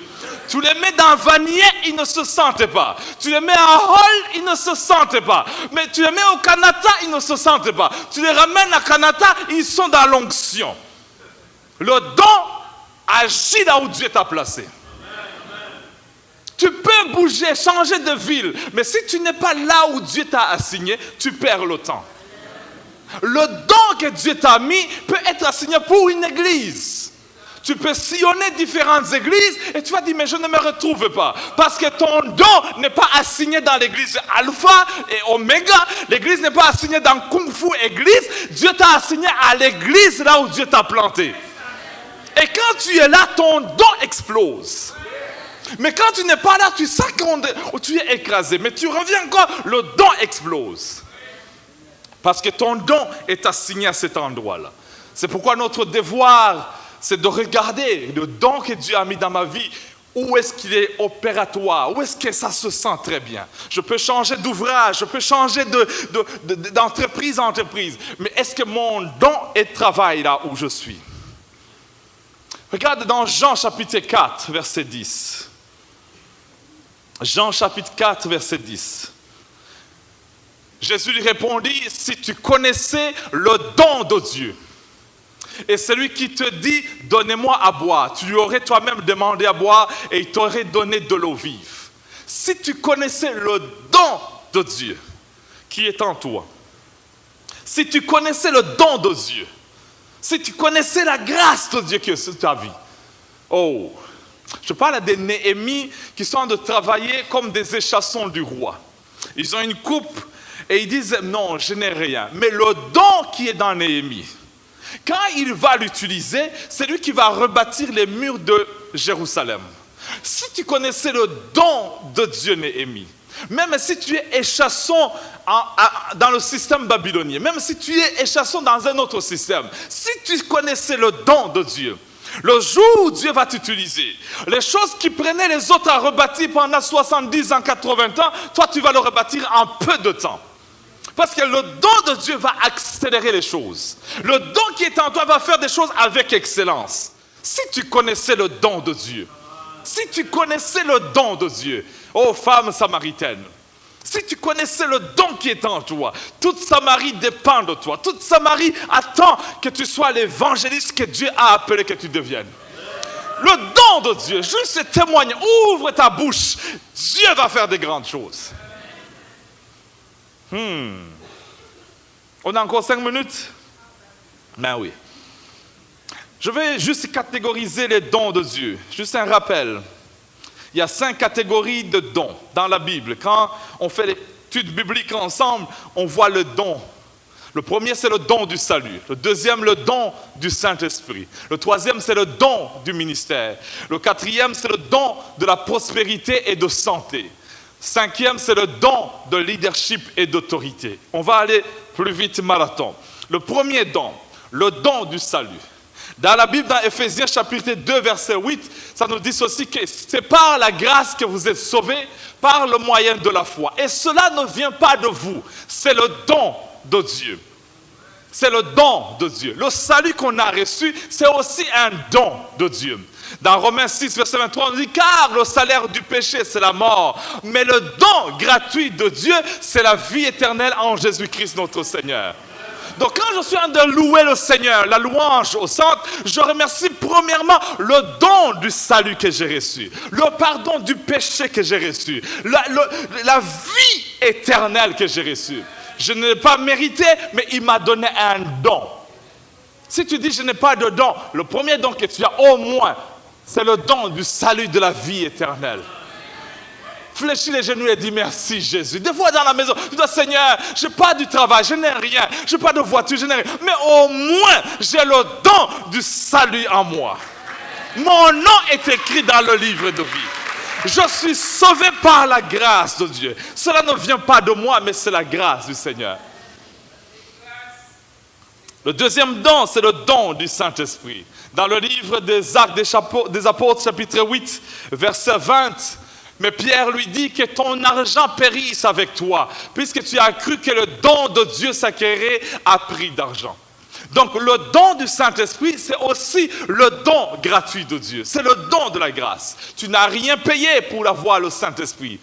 Tu les mets dans Vanier, ils ne se sentent pas. Tu les mets à Hall, ils ne se sentent pas. Mais tu les mets au Canada, ils ne se sentent pas. Tu les ramènes à Canada, ils sont dans l'onction. Le don agit là où Dieu t'a placé. Tu peux bouger, changer de ville, mais si tu n'es pas là où Dieu t'a assigné, tu perds le temps. Le don que Dieu t'a mis peut être assigné pour une église. Tu peux sillonner différentes églises et tu vas dire, mais je ne me retrouve pas. Parce que ton don n'est pas assigné dans l'église Alpha et Oméga. L'église n'est pas assignée dans Kung Fu Église. Dieu t'a assigné à l'église là où Dieu t'a planté. Et quand tu es là, ton don explose. Mais quand tu n'es pas là, tu sens que tu es écrasé. Mais tu reviens encore, le don explose. Parce que ton don est assigné à cet endroit-là. C'est pourquoi notre devoir, c'est de regarder le don que Dieu a mis dans ma vie. Où est-ce qu'il est opératoire? Où est-ce que ça se sent très bien? Je peux changer d'ouvrage, je peux changer d'entreprise en entreprise. Mais est-ce que mon don est travail là où je suis? Regarde dans Jean chapitre 4, verset 10. Jean chapitre 4, verset 10. Jésus lui répondit, si tu connaissais le don de Dieu, et celui qui te dit, donnez-moi à boire, tu lui aurais toi-même demandé à boire et il t'aurait donné de l'eau vive. Si tu connaissais le don de Dieu qui est en toi, si tu connaissais le don de Dieu, si tu connaissais la grâce de Dieu qui est sur ta vie, oh, je parle à des Néhémies qui sont en train de travailler comme des échassons du roi. Ils ont une coupe et ils disent, non, je n'ai rien. Mais le don qui est dans Néhémie, quand il va l'utiliser, c'est lui qui va rebâtir les murs de Jérusalem. Si tu connaissais le don de Dieu, Néhémie, même si tu es échasson dans le système babylonien, même si tu es échasson dans un autre système, si tu connaissais le don de Dieu, le jour où Dieu va t'utiliser, les choses qui prenaient les autres à rebâtir pendant 70 ans, 80 ans, toi tu vas le rebâtir en peu de temps. Parce que le don de Dieu va accélérer les choses. Le don qui est en toi va faire des choses avec excellence. Si tu connaissais le don de Dieu, si tu connaissais le don de Dieu, ô femme samaritaine, si tu connaissais le don qui est en toi, toute Samarie dépend de toi. Toute Samarie attend que tu sois l'évangéliste que Dieu a appelé que tu deviennes. Le don de Dieu, juste témoigne, ouvre ta bouche, Dieu va faire des grandes choses. On a encore 5 minutes? Ben oui. Je vais juste catégoriser les dons de Dieu. Juste un rappel. Il y a 5 catégories de dons dans la Bible. Quand on fait l'étude biblique ensemble, on voit le don. Le premier, c'est le don du salut. Le deuxième, le don du Saint-Esprit. Le troisième, c'est le don du ministère. Le quatrième, c'est le don de la prospérité et de santé. 5e, c'est le don de leadership et d'autorité. On va aller plus vite marathon. Le premier don, Le don du salut. Dans la Bible, dans Éphésiens chapitre 2, verset 8, ça nous dit aussi que c'est par la grâce que vous êtes sauvés, par le moyen de la foi. Et cela ne vient pas de vous, c'est le don de Dieu. C'est le don de Dieu. Le salut qu'on a reçu, c'est aussi un don de Dieu. Dans Romains 6, verset 23, on dit « Car le salaire du péché, c'est la mort. Mais le don gratuit de Dieu, c'est la vie éternelle en Jésus-Christ notre Seigneur. » Donc quand je suis en train de louer le Seigneur, la louange au centre, je remercie premièrement le don du salut que j'ai reçu, le pardon du péché que j'ai reçu, la vie éternelle que j'ai reçue. Je ne l'ai pas mérité, mais il m'a donné un don. Si tu dis je n'ai pas de don, le premier don que tu as au moins, c'est le don du salut de la vie éternelle. Fléchis les genoux et dis merci Jésus. Des fois dans la maison, tu dis Seigneur, je n'ai pas du travail, je n'ai rien, je n'ai pas de voiture, je n'ai rien. Mais au moins, j'ai le don du salut en moi. Mon nom est écrit dans le livre de vie. Je suis sauvé par la grâce de Dieu. Cela ne vient pas de moi, mais c'est la grâce du Seigneur. Le deuxième don, c'est le don du Saint-Esprit. Dans le livre des Actes des Apôtres, chapitre 8, verset 20, mais Pierre lui dit que ton argent périsse avec toi, puisque tu as cru que le don de Dieu s'acquérait à prix d'argent. Donc le don du Saint-Esprit, c'est aussi le don gratuit de Dieu. C'est le don de la grâce. Tu n'as rien payé pour avoir le Saint-Esprit.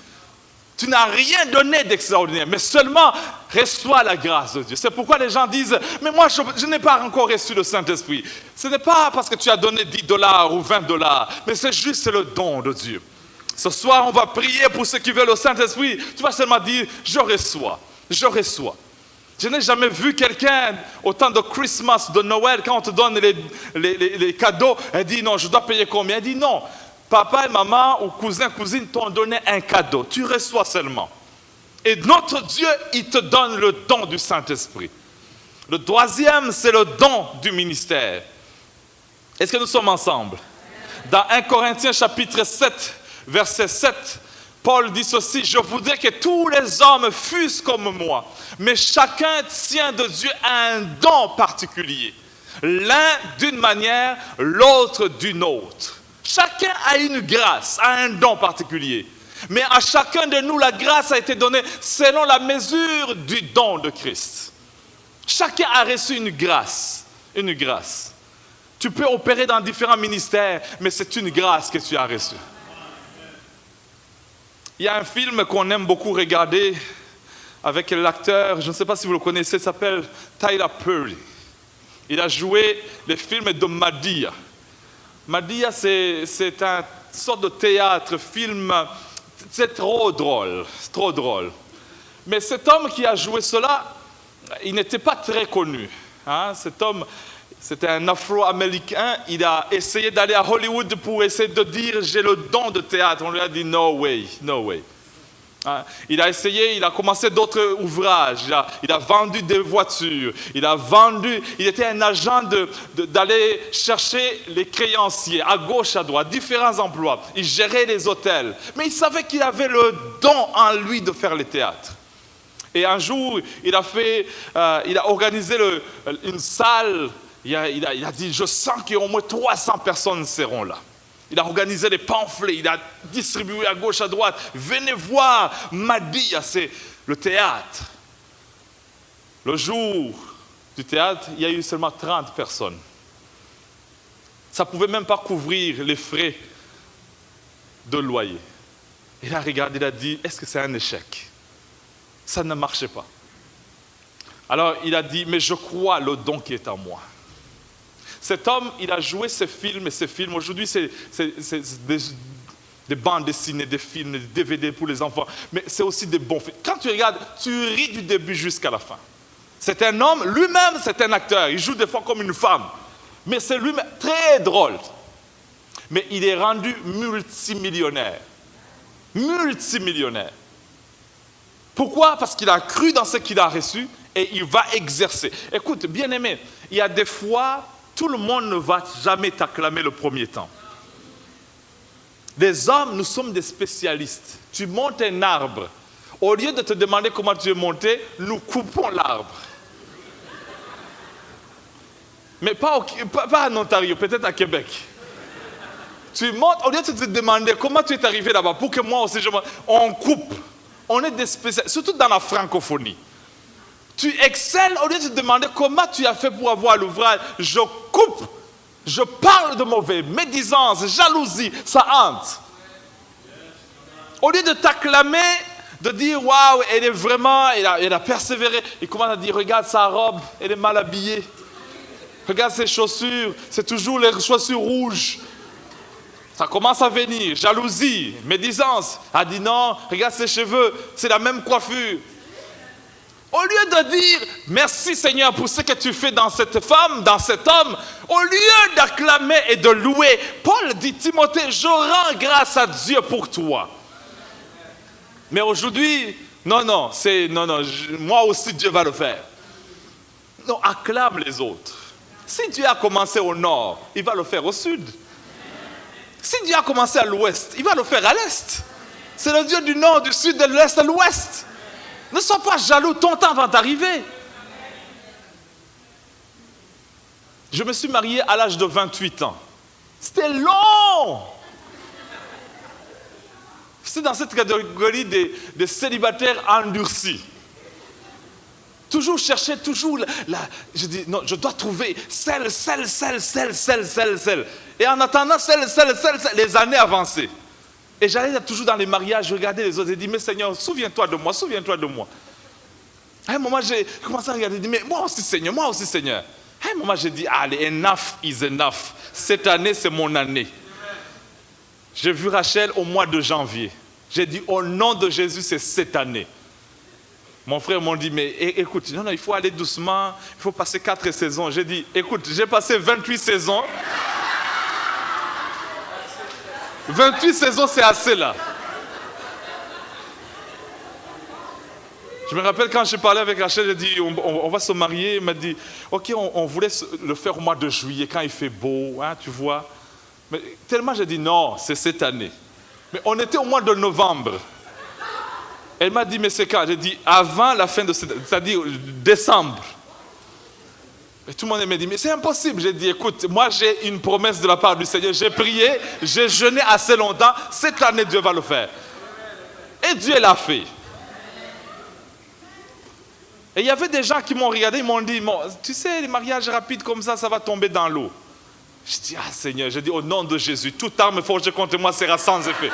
Tu n'as rien donné d'extraordinaire, mais seulement reçois la grâce de Dieu. C'est pourquoi les gens disent, mais moi je n'ai pas encore reçu le Saint-Esprit. Ce n'est pas parce que tu as donné $10 ou $20, mais c'est juste le don de Dieu. Ce soir, on va prier pour ceux qui veulent le Saint-Esprit. Tu vas seulement dire, je reçois, je reçois. Je n'ai jamais vu quelqu'un au temps de Christmas, de Noël, quand on te donne les cadeaux, elle dit non, je dois payer combien? Elle dit non, papa et maman ou cousin, cousine t'ont donné un cadeau, tu reçois seulement. Et notre Dieu, il te donne le don du Saint-Esprit. Le troisième, c'est le don du ministère. Est-ce que nous sommes ensemble? Dans 1 Corinthiens chapitre 7, verset 7, Paul dit ceci, « Je voudrais que tous les hommes fussent comme moi, mais chacun tient de Dieu un don particulier. L'un d'une manière, l'autre d'une autre. Chacun a une grâce, a un don particulier. Mais à chacun de nous, la grâce a été donnée selon la mesure du don de Christ. Chacun a reçu une grâce, une grâce. Tu peux opérer dans différents ministères, mais c'est une grâce que tu as reçue. Il y a un film qu'on aime beaucoup regarder avec l'acteur, je ne sais pas si vous le connaissez, il s'appelle Tyler Perry. Il a joué le film de Madea. Madea, c'est une sorte de théâtre, film, c'est trop drôle, c'est trop drôle. Mais cet homme qui a joué cela, il n'était pas très connu. Hein? Cet homme, c'était un Afro-Américain, il a essayé d'aller à Hollywood pour essayer de dire « j'ai le don de théâtre ». On lui a dit « no way, no way ». Il a essayé, il a commencé d'autres ouvrages, il a vendu des voitures, il était un agent d'aller chercher les créanciers à gauche, à droite, différents emplois. Il gérait les hôtels, mais il savait qu'il avait le don en lui de faire le théâtre. Et un jour, il a organisé une salle. Il a dit, je sens qu'au moins 300 personnes seront là. Il a organisé des pamphlets, il a distribué à gauche, à droite. Venez voir Madea, c'est le théâtre. Le jour du théâtre, il y a eu seulement 30 personnes. Ça ne pouvait même pas couvrir les frais de loyer. Il a regardé, il a dit, est-ce que c'est un échec? Ça ne marchait pas. Alors il a dit, mais je crois le don qui est en moi. Cet homme, il a joué ces films. Aujourd'hui, c'est des bandes dessinées, des films, des DVD pour les enfants. Mais c'est aussi des bons films. Quand tu regardes, tu ris du début jusqu'à la fin. C'est un homme, lui-même, c'est un acteur. Il joue des fois comme une femme. Mais c'est lui-même très drôle. Mais il est rendu multimillionnaire. Multimillionnaire. Pourquoi? Parce qu'il a cru dans ce qu'il a reçu et il va exercer. Écoute, bien-aimé, il y a des fois... Tout le monde ne va jamais t'acclamer le premier temps. Les hommes, nous sommes des spécialistes. Tu montes un arbre. Au lieu de te demander comment tu es monté, nous coupons l'arbre. Mais pas en Ontario, peut-être à Québec. Tu montes, au lieu de te demander comment tu es arrivé là-bas, pour que moi aussi, on coupe. On est des spécialistes, surtout dans la francophonie. Tu excelles, au lieu de te demander comment tu as fait pour avoir l'ouvrage, je coupe. Je parle de mauvais, médisance, jalousie, ça hante. Au lieu de t'acclamer, de dire waouh, elle est vraiment, elle a persévéré. Il commence à dire regarde sa robe, elle est mal habillée. Regarde ses chaussures, c'est toujours les chaussures rouges. Ça commence à venir, jalousie, médisance. Elle dit non, regarde ses cheveux, c'est la même coiffure. Au lieu de dire merci Seigneur pour ce que tu fais dans cette femme, dans cet homme, au lieu d'acclamer et de louer, Paul dit Timothée, je rends grâce à Dieu pour toi. Mais aujourd'hui, non, moi aussi Dieu va le faire. Non, acclame les autres. Si Dieu a commencé au nord, il va le faire au sud. Si Dieu a commencé à l'ouest, il va le faire à l'est. C'est le Dieu du nord, du sud, de l'est, de l'ouest. Ne sois pas jaloux, ton temps va t'arriver. Je me suis marié à l'âge de 28 ans. C'était long. C'est dans cette catégorie des célibataires endurcis. Toujours chercher, je dis, non, je dois trouver celle. Et en attendant celle, les années avançaient. Et j'allais toujours dans les mariages, je regardais les autres et je dis, mais Seigneur, souviens-toi de moi. À un moment, j'ai commencé à regarder et dit, mais moi aussi Seigneur. À un moment, j'ai dit, allez, enough is enough. Cette année, c'est mon année. J'ai vu Rachel au mois de janvier. J'ai dit, au nom de Jésus, c'est cette année. Mon frère m'a dit, mais écoute, non, il faut aller doucement, il faut passer 4 saisons. J'ai dit, écoute, j'ai passé 28 saisons. 28 saisons, c'est assez là. Je me rappelle quand j'ai parlé avec Rachel, j'ai dit, on va se marier. Elle m'a dit, ok, on voulait le faire au mois de juillet, quand il fait beau, hein, tu vois. Mais tellement j'ai dit, non, c'est cette année. Mais on était au mois de novembre. Elle m'a dit, mais c'est quand? J'ai dit, avant la fin de cette année, c'est-à-dire décembre. Et tout le monde m'a dit, mais c'est impossible. J'ai dit, écoute, moi j'ai une promesse de la part du Seigneur. J'ai prié, j'ai jeûné assez longtemps. Cette année, Dieu va le faire. Et Dieu l'a fait. Et il y avait des gens qui m'ont regardé, ils m'ont dit, bon, tu sais, les mariages rapides comme ça va tomber dans l'eau. Je dis, ah Seigneur, je dis, au nom de Jésus, toute arme forgée contre moi sera sans effet.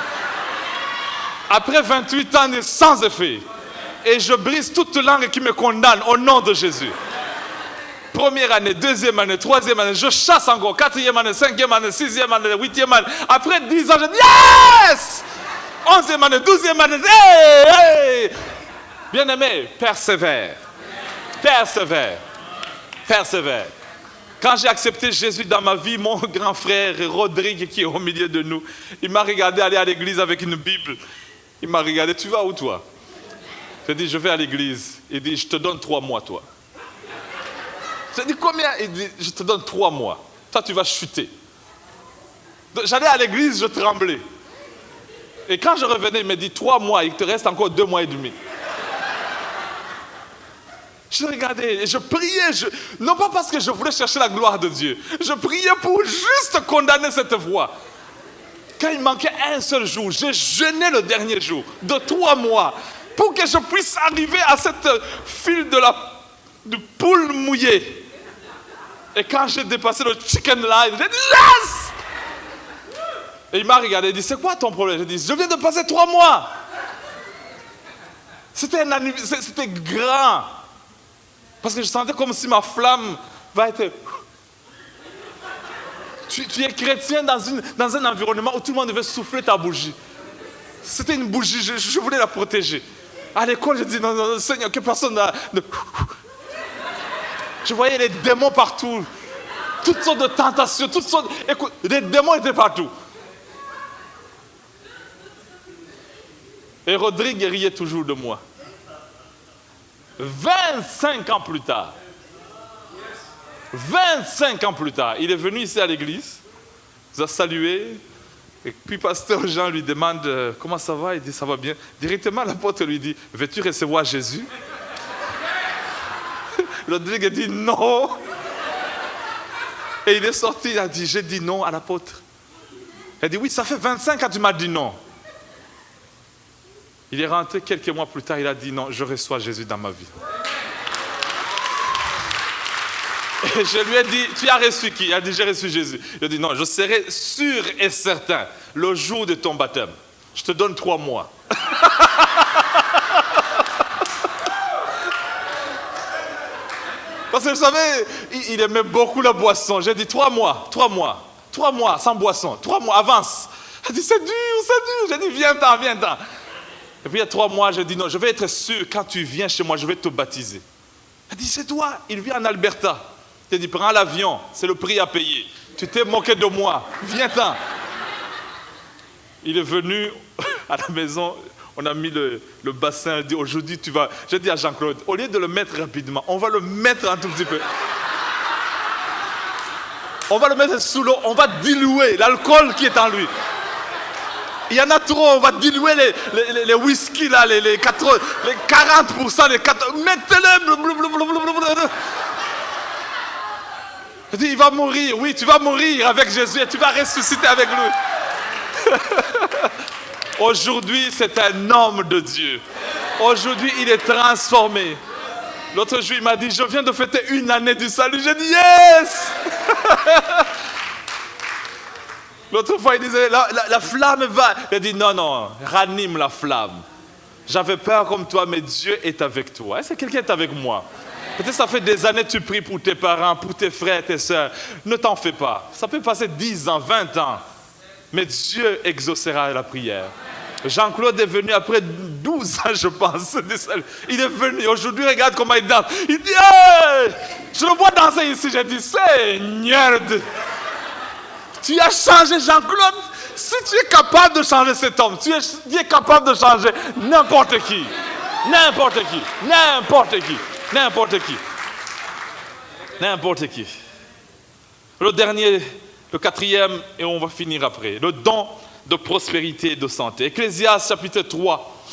Après 28 ans, sans effet. Et je brise toute langue qui me condamne au nom de Jésus. Première année, deuxième année, troisième année, je chasse encore, quatrième année, cinquième année, sixième année, huitième année. Après 10 ans, je dis yes! 11e année, 12e année, hey! Bien-aimé, persévère. Quand j'ai accepté Jésus dans ma vie, mon grand frère Rodrigue, qui est au milieu de nous, il m'a regardé aller à l'église avec une Bible. Il m'a regardé, tu vas où toi? J'ai dit, je vais à l'église. Il dit, je te donne 3 mois, toi. J'ai dit, combien? Il dit, je te donne 3 mois. Toi, tu vas chuter. J'allais à l'église, je tremblais. Et quand je revenais, il m'a dit, 3 mois, il te reste encore 2 mois et demi. Je regardais et je priais, non pas parce que je voulais chercher la gloire de Dieu, je priais pour juste condamner cette voix. Quand il manquait un seul jour, j'ai jeûné le dernier jour de 3 mois pour que je puisse arriver à cette file de poule mouillée. Et quand j'ai dépassé le chicken line, j'ai dit yes! Et il m'a regardé et dit, c'est quoi ton problème? J'ai dit, je viens de passer 3 mois. C'était grand. Parce que je sentais comme si ma flamme va être... Tu es chrétien dans un environnement où tout le monde devait souffler ta bougie. C'était une bougie, je voulais la protéger. À l'école, je dis, non, Seigneur, que personne ne... Je voyais les démons partout. Toutes sortes de tentations, Écoute, les démons étaient partout. Et Rodrigue riait toujours de moi. 25 ans plus tard, il est venu ici à l'église, il nous a salué, et puis pasteur Jean lui demande comment ça va, il dit ça va bien. Directement l'apôtre lui dit, veux-tu recevoir Jésus? Rodrigue dit non. Et il est sorti, il a dit, j'ai dit non à l'apôtre. Il a dit, oui, ça fait 25 ans que tu m'as dit non. Il est rentré quelques mois plus tard, il a dit, non, je reçois Jésus dans ma vie. Et je lui ai dit, tu as reçu qui? Il a dit, j'ai reçu Jésus. Il a dit, non, je serai sûr et certain le jour de ton baptême. Je te donne 3 mois. Parce que vous savez, il aimait beaucoup la boisson. J'ai dit 3 mois, 3 mois, 3 mois sans boisson, 3 mois, avance. Il a dit, c'est dur, c'est dur. J'ai dit, viens-t'en, viens-t'en. Et puis il y a 3 mois, j'ai dit, non, je vais être sûr, quand tu viens chez moi, je vais te baptiser. Il a dit, c'est toi. Il vit en Alberta. Il a dit, prends l'avion, c'est le prix à payer. Tu t'es moqué de moi, viens-t'en. Il est venu à la maison, on a mis le bassin, il dit, aujourd'hui tu vas... J'ai dit à Jean-Claude, au lieu de le mettre rapidement, on va le mettre un tout petit peu. On va le mettre sous l'eau, on va diluer l'alcool qui est en lui. Il y en a trop, on va diluer les whisky là, les 40%, les 40%, mettez-le. Il dit, il va mourir, oui, tu vas mourir avec Jésus et tu vas ressusciter avec lui. Aujourd'hui, c'est un homme de Dieu. Aujourd'hui, il est transformé. L'autre jour, il m'a dit, je viens de fêter 1 année du salut. J'ai dit, yes! L'autre fois, il disait, la flamme va. Il a dit, non, non, ranime la flamme. J'avais peur comme toi, mais Dieu est avec toi. Est-ce que quelqu'un est avec moi? Peut-être ça fait des années que tu pries pour tes parents, pour tes frères, tes soeurs. Ne t'en fais pas. Ça peut passer 10 ans, 20 ans. Mais Dieu exaucera la prière. Jean-Claude est venu après 12 ans, je pense. Il est venu. Aujourd'hui, regarde comment il danse. Il dit, hey! Je le vois danser ici. J'ai dit, Seigneur, tu as changé Jean-Claude. Si tu es capable de changer cet homme, tu es capable de changer n'importe qui. N'importe qui. N'importe qui. N'importe qui. N'importe qui. Le dernier, le 4e, et on va finir après. Le don de prospérité et de santé. Ecclésiaste chapitre 3,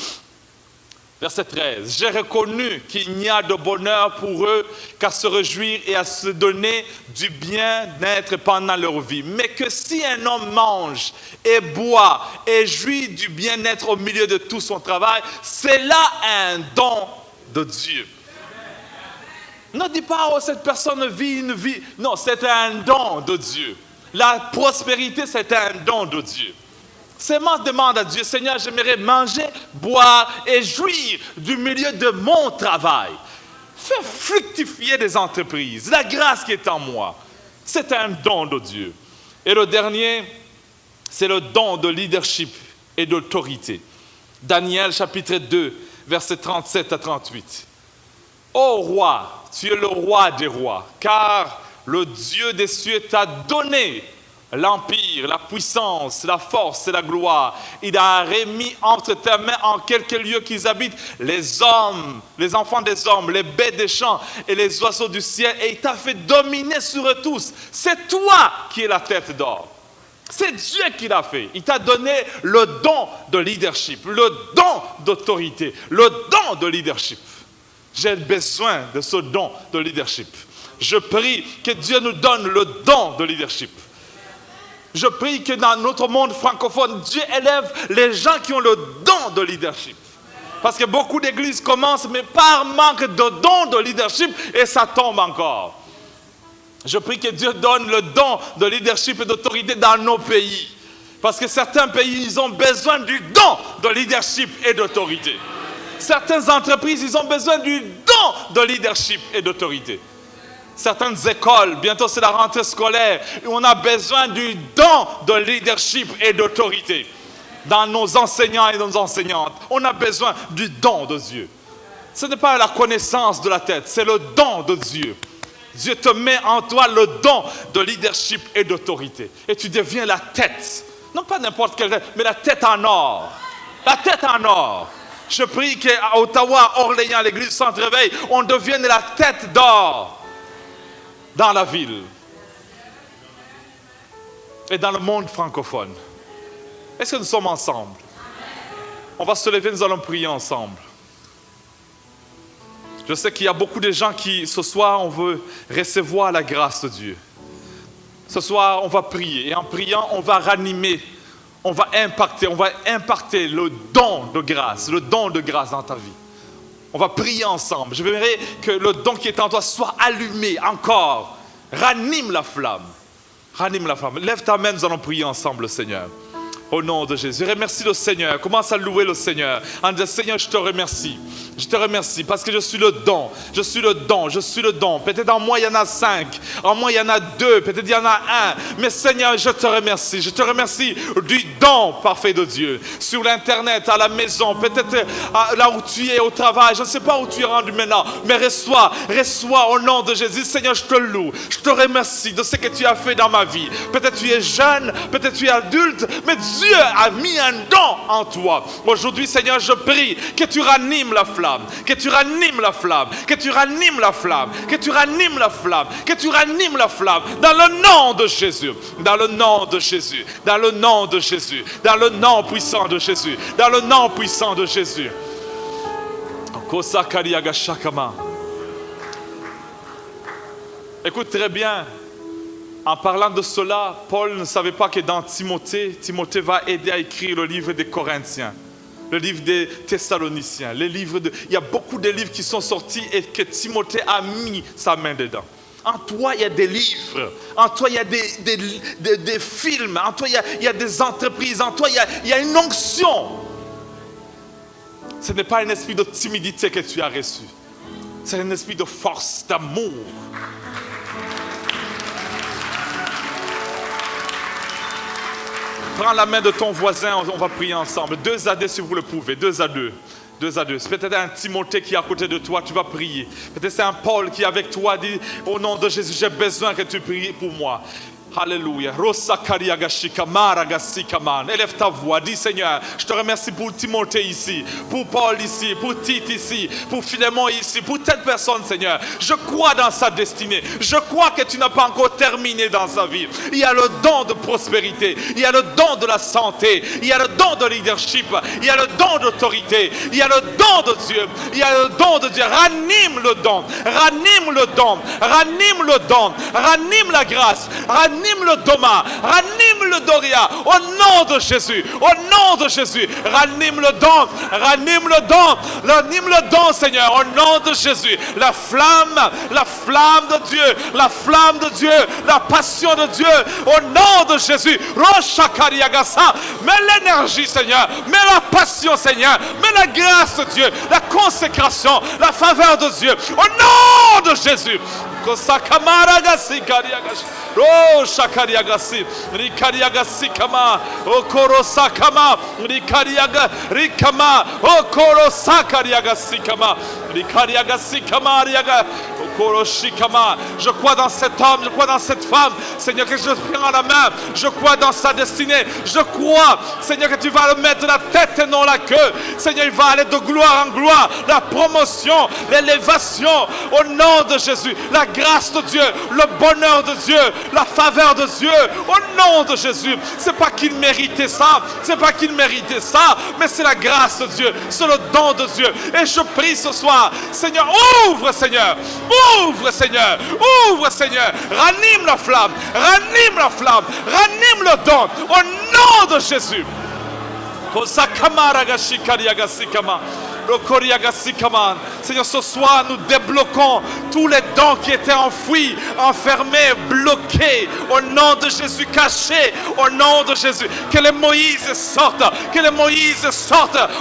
verset 13. J'ai reconnu qu'il n'y a de bonheur pour eux qu'à se réjouir et à se donner du bien-être pendant leur vie. Mais que si un homme mange et boit et jouit du bien-être au milieu de tout son travail, c'est là un don de Dieu. Ne dis pas, oh, cette personne vit une vie. Non, c'est un don de Dieu. La prospérité, c'est un don de Dieu. Seulement demande à Dieu, Seigneur, j'aimerais manger, boire et jouir du milieu de mon travail. Fais fructifier des entreprises, la grâce qui est en moi. C'est un don de Dieu. Et le dernier, c'est le don de leadership et d'autorité. Daniel chapitre 2, versets 37 à 38. Ô roi, tu es le roi des rois, car le Dieu des cieux t'a donné l'empire, la puissance, la force et la gloire. Il a remis entre tes mains en quelques lieux qu'ils habitent les hommes, les enfants des hommes, les bêtes des champs et les oiseaux du ciel, et il t'a fait dominer sur eux tous. C'est toi qui es la tête d'or. C'est Dieu qui l'a fait. Il t'a donné le don de leadership, le don d'autorité, le don de leadership. J'ai besoin de ce don de leadership. Je prie que Dieu nous donne le don de leadership. Je prie que dans notre monde francophone, Dieu élève les gens qui ont le don de leadership. Parce que beaucoup d'églises commencent, mais par manque de don de leadership, et ça tombe encore. Je prie que Dieu donne le don de leadership et d'autorité dans nos pays. Parce que certains pays, ils ont besoin du don de leadership et d'autorité. Certaines entreprises, ils ont besoin du don de leadership et d'autorité. Certaines écoles, bientôt c'est la rentrée scolaire, et on a besoin du don de leadership et d'autorité. Dans nos enseignants et nos enseignantes, on a besoin du don de Dieu. Ce n'est pas la connaissance de la tête, c'est le don de Dieu. Dieu te met en toi le don de leadership et d'autorité. Et tu deviens la tête. Non pas n'importe quelle tête, mais la tête en or. La tête en or. Je prie qu'à Ottawa, Orléans, l'église Centre-Réveil, on devienne la tête d'or dans la ville et dans le monde francophone. Est-ce que nous sommes ensemble? On va se lever, nous allons prier ensemble. Je sais qu'il y a beaucoup de gens qui, ce soir, on veut recevoir la grâce de Dieu. Ce soir, on va prier. Et en priant, on va ranimer, on va imparter le don de grâce dans ta vie. On va prier ensemble. Je verrai que le don qui est en toi soit allumé encore. Ranime la flamme. Ranime la flamme. Lève ta main, nous allons prier ensemble, Seigneur. Au nom de Jésus. Remercie le Seigneur. Commence à louer le Seigneur. En disant, Seigneur, je te remercie. Je te remercie parce que je suis le don. Je suis le don. Je suis le don. Peut-être en moi, il y en a 5. En moi, il y en a 2. Peut-être il y en a 1. Mais Seigneur, je te remercie. Je te remercie du don parfait de Dieu. Sur l'Internet, à la maison, peut-être là où tu es, au travail. Je ne sais pas où tu es rendu maintenant. Mais reçois au nom de Jésus. Seigneur, je te loue. Je te remercie de ce que tu as fait dans ma vie. Peut-être tu es jeune. Peut-être tu es adulte. Mais Dieu a mis un don en toi. Aujourd'hui, Seigneur, je prie que tu ranimes la flamme, que tu ranimes la flamme, que tu ranimes la flamme, que tu ranimes la flamme, que tu ranimes la flamme, dans le nom de Jésus, dans le nom de Jésus, dans le nom de Jésus, dans le nom puissant de Jésus, dans le nom puissant de Jésus. Écoute très bien. En parlant de cela, Paul ne savait pas que dans Timothée va aider à écrire le livre des Corinthiens, le livre des Thessaloniciens, il y a beaucoup de livres qui sont sortis et que Timothée a mis sa main dedans. En toi, il y a des livres, en toi, il y a des films, en toi, il y a des entreprises, en toi, il y a une onction. Ce n'est pas un esprit de timidité que tu as reçu, c'est un esprit de force, d'amour. Prends la main de ton voisin, on va prier ensemble. 2 à 2 si vous le pouvez, 2 à 2. 2 à 2. C'est peut-être un Timothée qui est à côté de toi, tu vas prier. Peut-être c'est un Paul qui est avec toi, dit au nom de Jésus, j'ai besoin que tu pries pour moi. Alléluia. Élève ta voix, dis Seigneur, je te remercie pour Timothée ici, pour Paul ici, pour Tite ici, pour Philémon ici, pour telle personne, Seigneur. Je crois dans sa destinée. Je crois que tu n'as pas encore terminé dans sa vie. Il y a le don de prospérité, il y a le don de la santé, il y a le don de leadership, il y a le don d'autorité, il y a le don de Dieu, il y a le don de Dieu. Ranime le don, ranime le don, ranime le don, ranime la grâce, ranime le doma, ranime le doria, au nom de Jésus, au nom de Jésus, ranime le don, ranime le don, Seigneur, au nom de Jésus, la flamme de Dieu, la flamme de Dieu, la passion de Dieu, au nom de Jésus, Roshakariagasa, mets l'énergie, Seigneur, mets la passion, Seigneur, mets la grâce de Dieu, la consécration, la faveur de Dieu, au nom de Jésus. Kosakamaragassi kariagashi. Oh shakariagasi. Rikariagasi kama. Oh korosakama. Rikariaga rikama. Oh korosakariagasi kama. Rikariagasi kama riaga. Je crois dans cet homme, je crois dans cette femme, Seigneur, que je prends la main, je crois dans sa destinée, je crois, Seigneur, que tu vas le mettre la tête et non la queue, Seigneur, il va aller de gloire en gloire, la promotion, l'élévation, au nom de Jésus, la grâce de Dieu, le bonheur de Dieu, la faveur de Dieu, au nom de Jésus. C'est pas qu'il méritait ça, c'est pas qu'il méritait ça, mais c'est la grâce de Dieu, c'est le don de Dieu. Et je prie ce soir, Seigneur, ouvre, Seigneur, ouvre, Seigneur, ranime la flamme, ranime le don, au nom de Jésus. Seigneur, ce soir, nous débloquons tous les dons qui étaient enfouis, enfermés, bloqués, au nom de Jésus, cachés, au nom de Jésus. Que les Moïse sortent,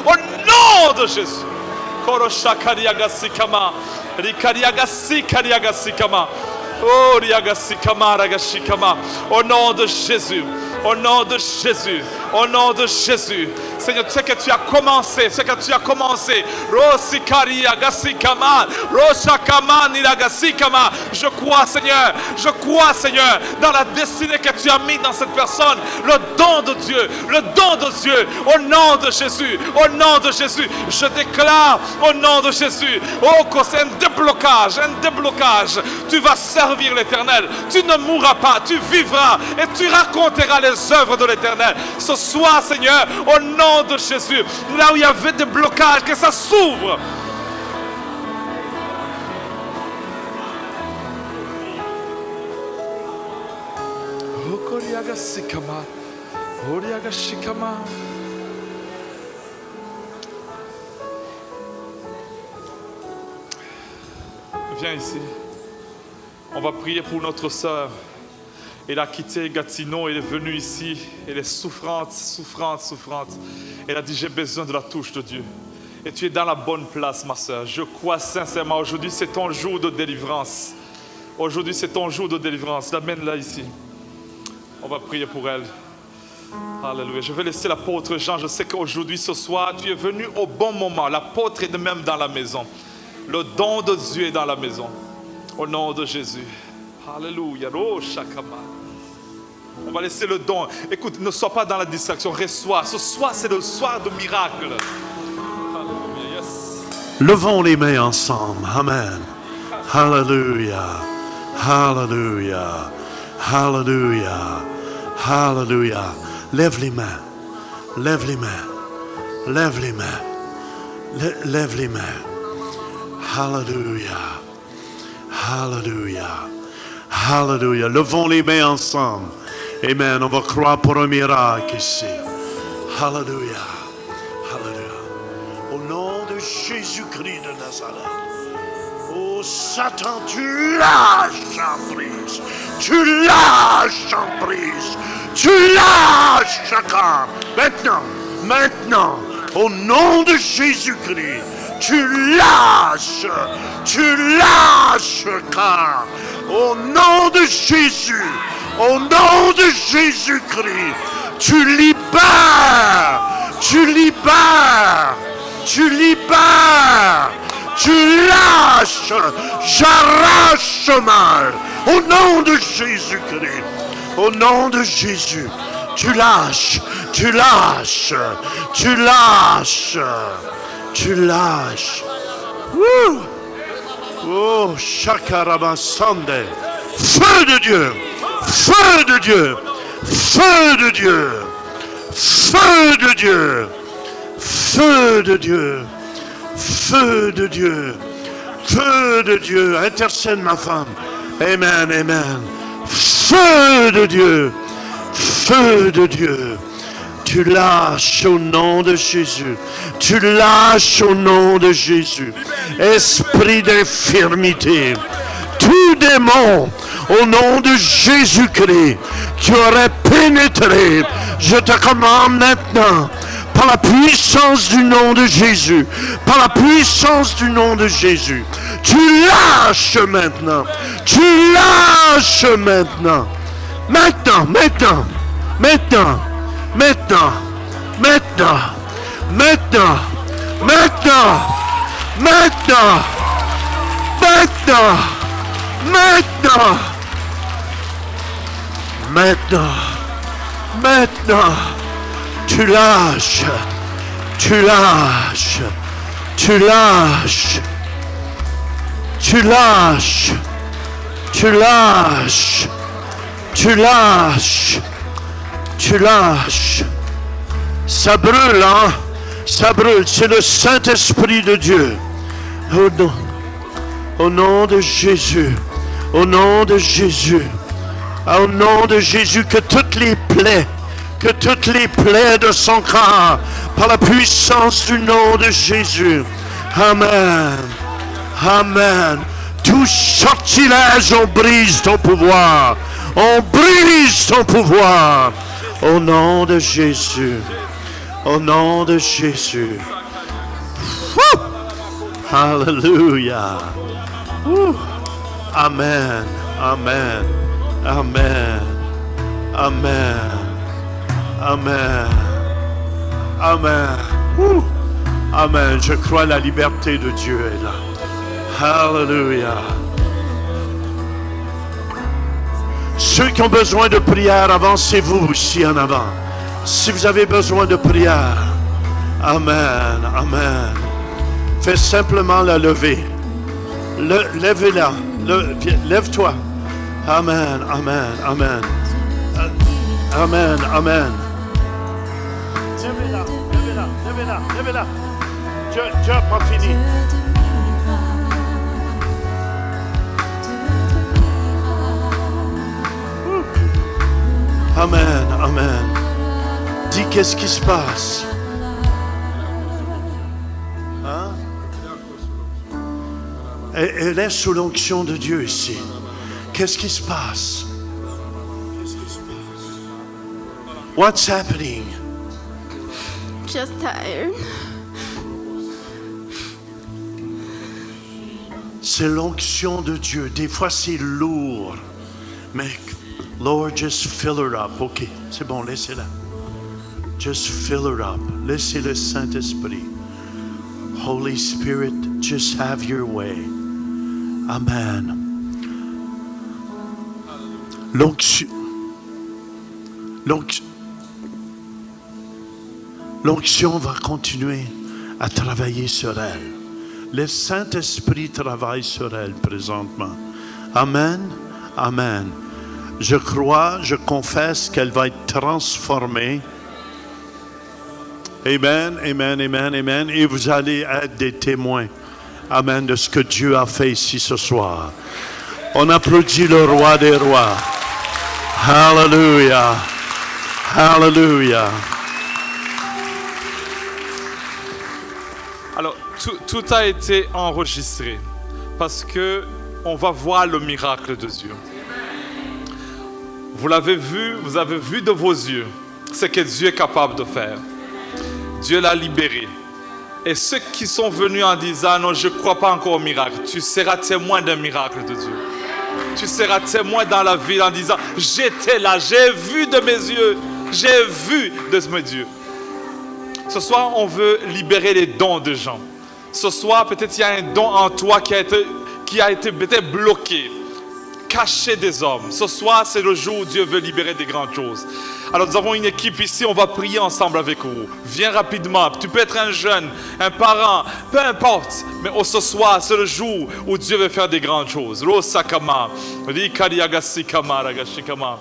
au nom de Jésus. Oh, au nom de Jésus. Au nom de Jésus, au nom de Jésus. Seigneur, tu sais que tu as commencé, Je crois, Seigneur, dans la destinée que tu as mis dans cette personne, le don de Dieu, au nom de Jésus, je déclare au nom de Jésus, oh, que c'est un déblocage. Tu vas servir l'Éternel, tu ne mourras pas, tu vivras et tu raconteras les œuvres de l'Éternel. Ce soir, Seigneur, au nom de Jésus, là où il y avait des blocages, que ça s'ouvre. Oriagasikama. Oriagashikama. Viens ici. On va prier pour notre sœur. Elle a quitté Gatineau, elle est venue ici. Elle est souffrante. Elle a dit, j'ai besoin de la touche de Dieu. Et tu es dans la bonne place, ma sœur. Je crois sincèrement, aujourd'hui c'est ton jour de délivrance. Aujourd'hui c'est ton jour de délivrance. L'amène-la ici. On va prier pour elle. Alléluia. Je vais laisser l'apôtre Jean. Je sais qu'aujourd'hui, ce soir, tu es venu au bon moment. L'apôtre est même dans la maison. Le don de Dieu est dans la maison. Au nom de Jésus. Alléluia. Oh, Shakama. On va laisser le don. Écoute, ne sois pas dans la distraction. Reçois. Ce soir, c'est le soir de miracle. Alléluia. Yes. Levons les mains ensemble. Amen. Hallelujah. Hallelujah. Hallelujah. Hallelujah. Lève les mains. Lève les mains. Lève les mains. Lève les mains. Hallelujah. Hallelujah. Hallelujah. Levons les mains ensemble. Amen. On va croire pour un miracle ici. Hallelujah. Hallelujah. Au nom de Jésus-Christ de Nazareth. Oh Satan, tu lâches en prise. Tu lâches en prise. Tu lâches chacun. Maintenant, au nom de Jésus-Christ, tu lâches car au nom de Jésus, au nom de Jésus-Christ, tu libères, tu lâches, j'arrache mal, au nom de Jésus-Christ, au nom de Jésus, tu lâches. Woo! Oh, Shakarabasande. Feu de Dieu. Feu de Dieu. Feu de Dieu. Feu de Dieu. Feu de Dieu. Feu de Dieu. Feu de Dieu. Intercède ma femme. Amen, amen. Feu de Dieu. Feu de Dieu. Tu lâches au nom de Jésus. Tu lâches au nom de Jésus. Esprit d'infirmité. Tout démon au nom de Jésus-Christ qui aurait pénétré. Je te commande maintenant. Par la puissance du nom de Jésus. Par la puissance du nom de Jésus. Tu lâches maintenant. Tu lâches maintenant. Maintenant. Tu lâches. Ça brûle, hein? Ça brûle. C'est le Saint-Esprit de Dieu. Au nom de Jésus. Au nom de Jésus. Au nom de Jésus, que toutes les plaies de son corps, par la puissance du nom de Jésus. Amen. Amen. Tout sortilège, on brise ton pouvoir. On brise ton pouvoir. Au nom de Jésus. Au nom de Jésus. Woo! Hallelujah. Woo! Amen. Amen. Amen. Amen. Amen. Amen. Woo! Amen. Je crois la liberté de Dieu est là. Hallelujah. Ceux qui ont besoin de prière, avancez-vous ici en avant. Si vous avez besoin de prière, amen, amen. Fais simplement la lever. Lève-la. Lève-toi. Amen, amen, amen. Amen, amen. Lève-la. Dieu n'a pas fini. Amen, amen. Dis qu'est-ce qui se passe. Hein? Elle est sous l'onction de Dieu ici. Qu'est-ce qui se passe? What's happening? Just tired. C'est l'onction de Dieu. Des fois, c'est lourd. Mais, Lord, just fill her up. OK, c'est bon, laissez-la. Just fill her up. Laissez le Saint-Esprit. Holy Spirit, just have your way. Amen. L'onction va continuer à travailler sur elle. Le Saint-Esprit travaille sur elle présentement. Amen. Amen. Je crois, je confesse qu'elle va être transformée. Amen, amen, amen, amen. Et vous allez être des témoins. Amen, de ce que Dieu a fait ici ce soir. On applaudit le roi des rois. Hallelujah. Hallelujah. Alors, tout a été enregistré parce que on va voir le miracle de Dieu. Vous l'avez vu, vous avez vu de vos yeux ce que Dieu est capable de faire. Dieu l'a libéré. Et ceux qui sont venus en disant non, je ne crois pas encore au miracle, tu seras témoin d'un miracle de Dieu. Tu seras témoin dans la ville en disant j'étais là, j'ai vu de mes yeux, j'ai vu de mes yeux. Ce soir, on veut libérer les dons de gens. Ce soir, peut-être il y a un don en toi qui a été peut-être bloqué, caché des hommes. Ce soir, c'est le jour où Dieu veut libérer des grandes choses. Alors, nous avons une équipe ici, on va prier ensemble avec vous. Viens rapidement. Tu peux être un jeune, un parent, peu importe. Mais ce soir, c'est le jour où Dieu veut faire des grandes choses. Rosakama, Rikariagasikama, Ragashikama.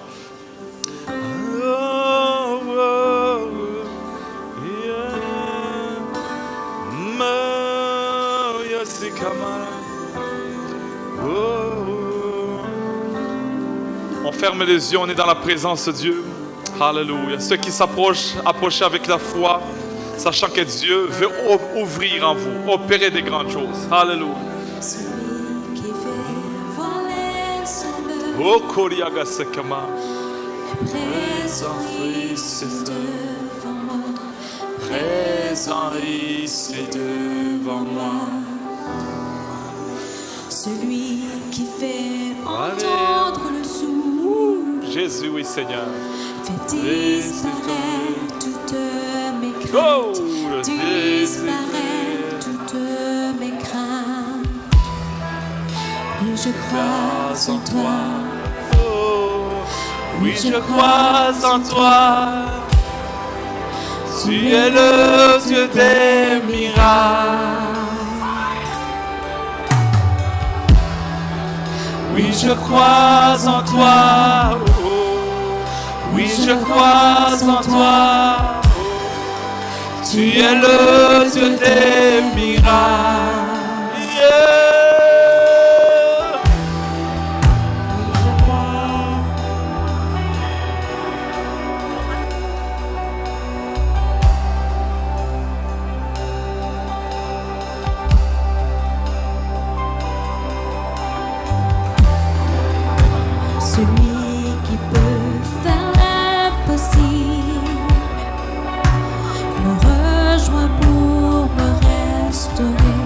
On ferme les yeux, on est dans la présence de Dieu. Alléluia. Ceux qui s'approchent, approchez avec la foi, sachant que Dieu veut ouvrir en vous, opérer des grandes choses. Alléluia. Celui qui fait voler son bœuf, Oh, Koriagasekama. présent ici devant moi, Présent ici devant moi. celui qui fait entendre le souffle, Jésus, oui, Seigneur. fait disparaître toutes mes Oh, craintes, le disparaître toutes mes craintes. Et je crois en toi, Oui, je crois en toi. Tu es le Dieu des miracles. Oui, je crois en toi. Oui, je crois en toi. Tu es le Dieu des miracles. Yeah. celui qui peut faire l'impossible, me rejoint pour me restaurer,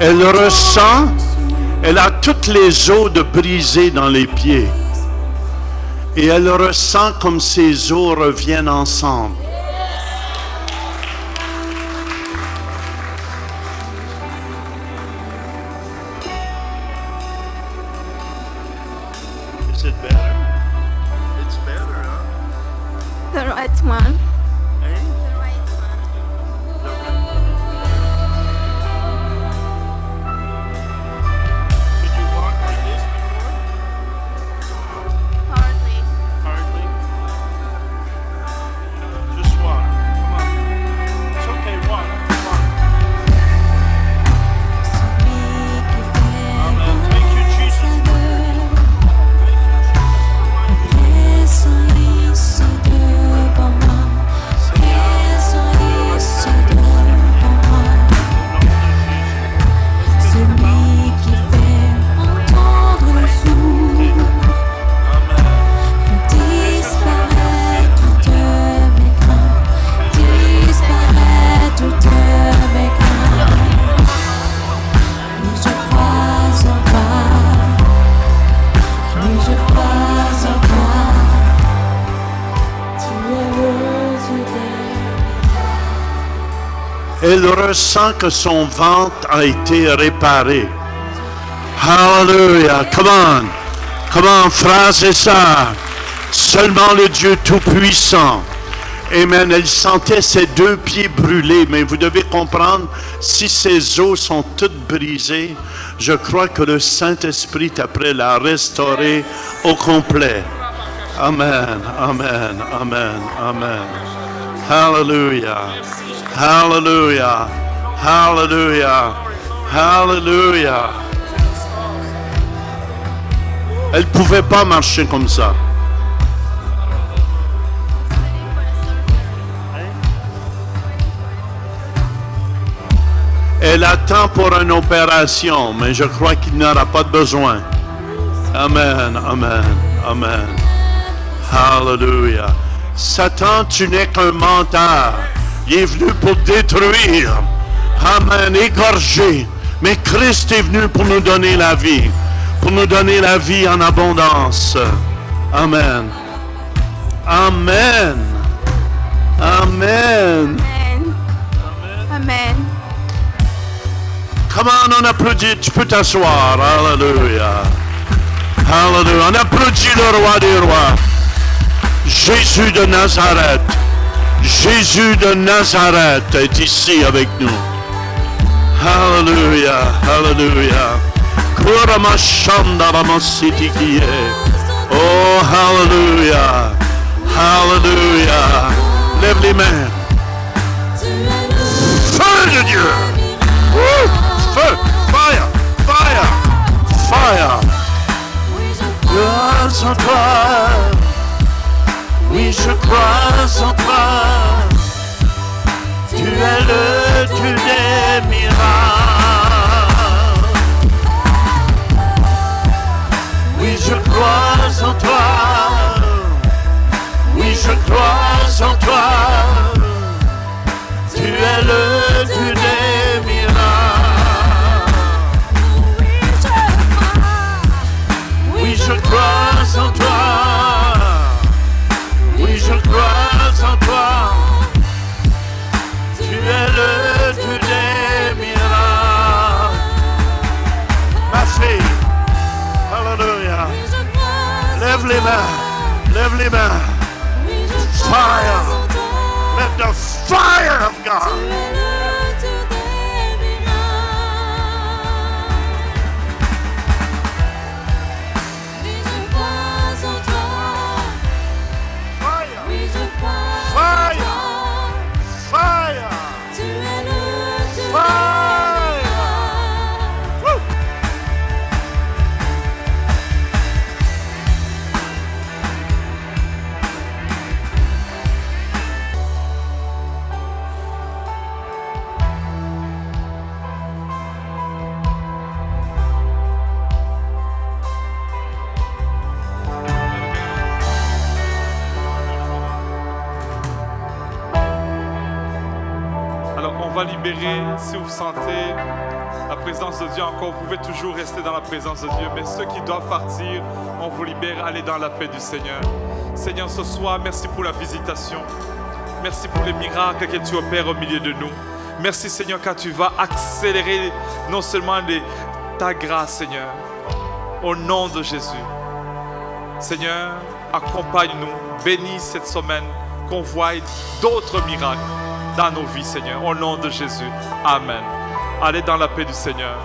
Elle ressent, elle a toutes les os de brisés dans les pieds. Et elle ressent comme ses os reviennent ensemble. Is it better? It's better, huh? The right one. Eh? The right Did you walk like this before? one. Hardly. Hardly. Just walk. Come on. It's okay. Walk. Walk. Amen. Thank you, Jesus. Elle ressent que son ventre a été réparé. Hallelujah. Come on. Come on, frères et sœurs. Seulement le Dieu Tout-Puissant. Amen. Elle sentait ses 2 pieds brûlés, mais vous devez comprendre, si ses os sont toutes brisées, je crois que le Saint-Esprit est prêt à la restaurer au complet. Amen. Amen. Amen. Amen. Hallelujah. Hallelujah. Hallelujah. Hallelujah. Elle ne pouvait pas marcher comme ça. Elle attend pour une opération, mais je crois qu'il n'aura pas de besoin. Amen, amen, amen. Hallelujah. Satan, tu n'es qu'un menteur. Il est venu pour détruire. Amen, égorger. Mais Christ est venu pour nous donner la vie. Pour nous donner la vie en abondance. Amen. Amen. Amen. Amen. Amen. Come on, on applaudit. Tu peux t'asseoir. Hallelujah. Hallelujah. On applaudit le roi des rois. Jésus de Nazareth. Jésus de Nazareth est ici avec nous. Hallelujah. Hallelujah. Oh, hallelujah. Hallelujah. Lève les mains. Feu de Dieu. Woo! Feu. Fire. Fire. Fire. Crois en toi. Oui, je crois en toi. Tu es le Dieu des miracles. Oui, je crois en toi. Oui, je crois en toi. Tu es le Dieu des miracles. Oui, je crois en toi. Oui, je crois en toi. Tu es le Dieu des miracles. Merci. Hallelujah. Lève les mains. Lève les mains. Fire. Let the fire of God. va libérer. Si vous sentez la présence de Dieu encore, vous pouvez toujours rester dans la présence de Dieu. Mais ceux qui doivent partir, on vous libère. Allez dans la paix du Seigneur. Seigneur, ce soir, merci pour la visitation. Merci pour les miracles que tu opères au milieu de nous. Merci, Seigneur, car tu vas accélérer non seulement ta grâce, Seigneur, au nom de Jésus. Seigneur, accompagne-nous, bénis cette semaine, qu'on voie d'autres miracles dans nos vies, Seigneur, au nom de Jésus. Amen. Allez dans la paix du Seigneur.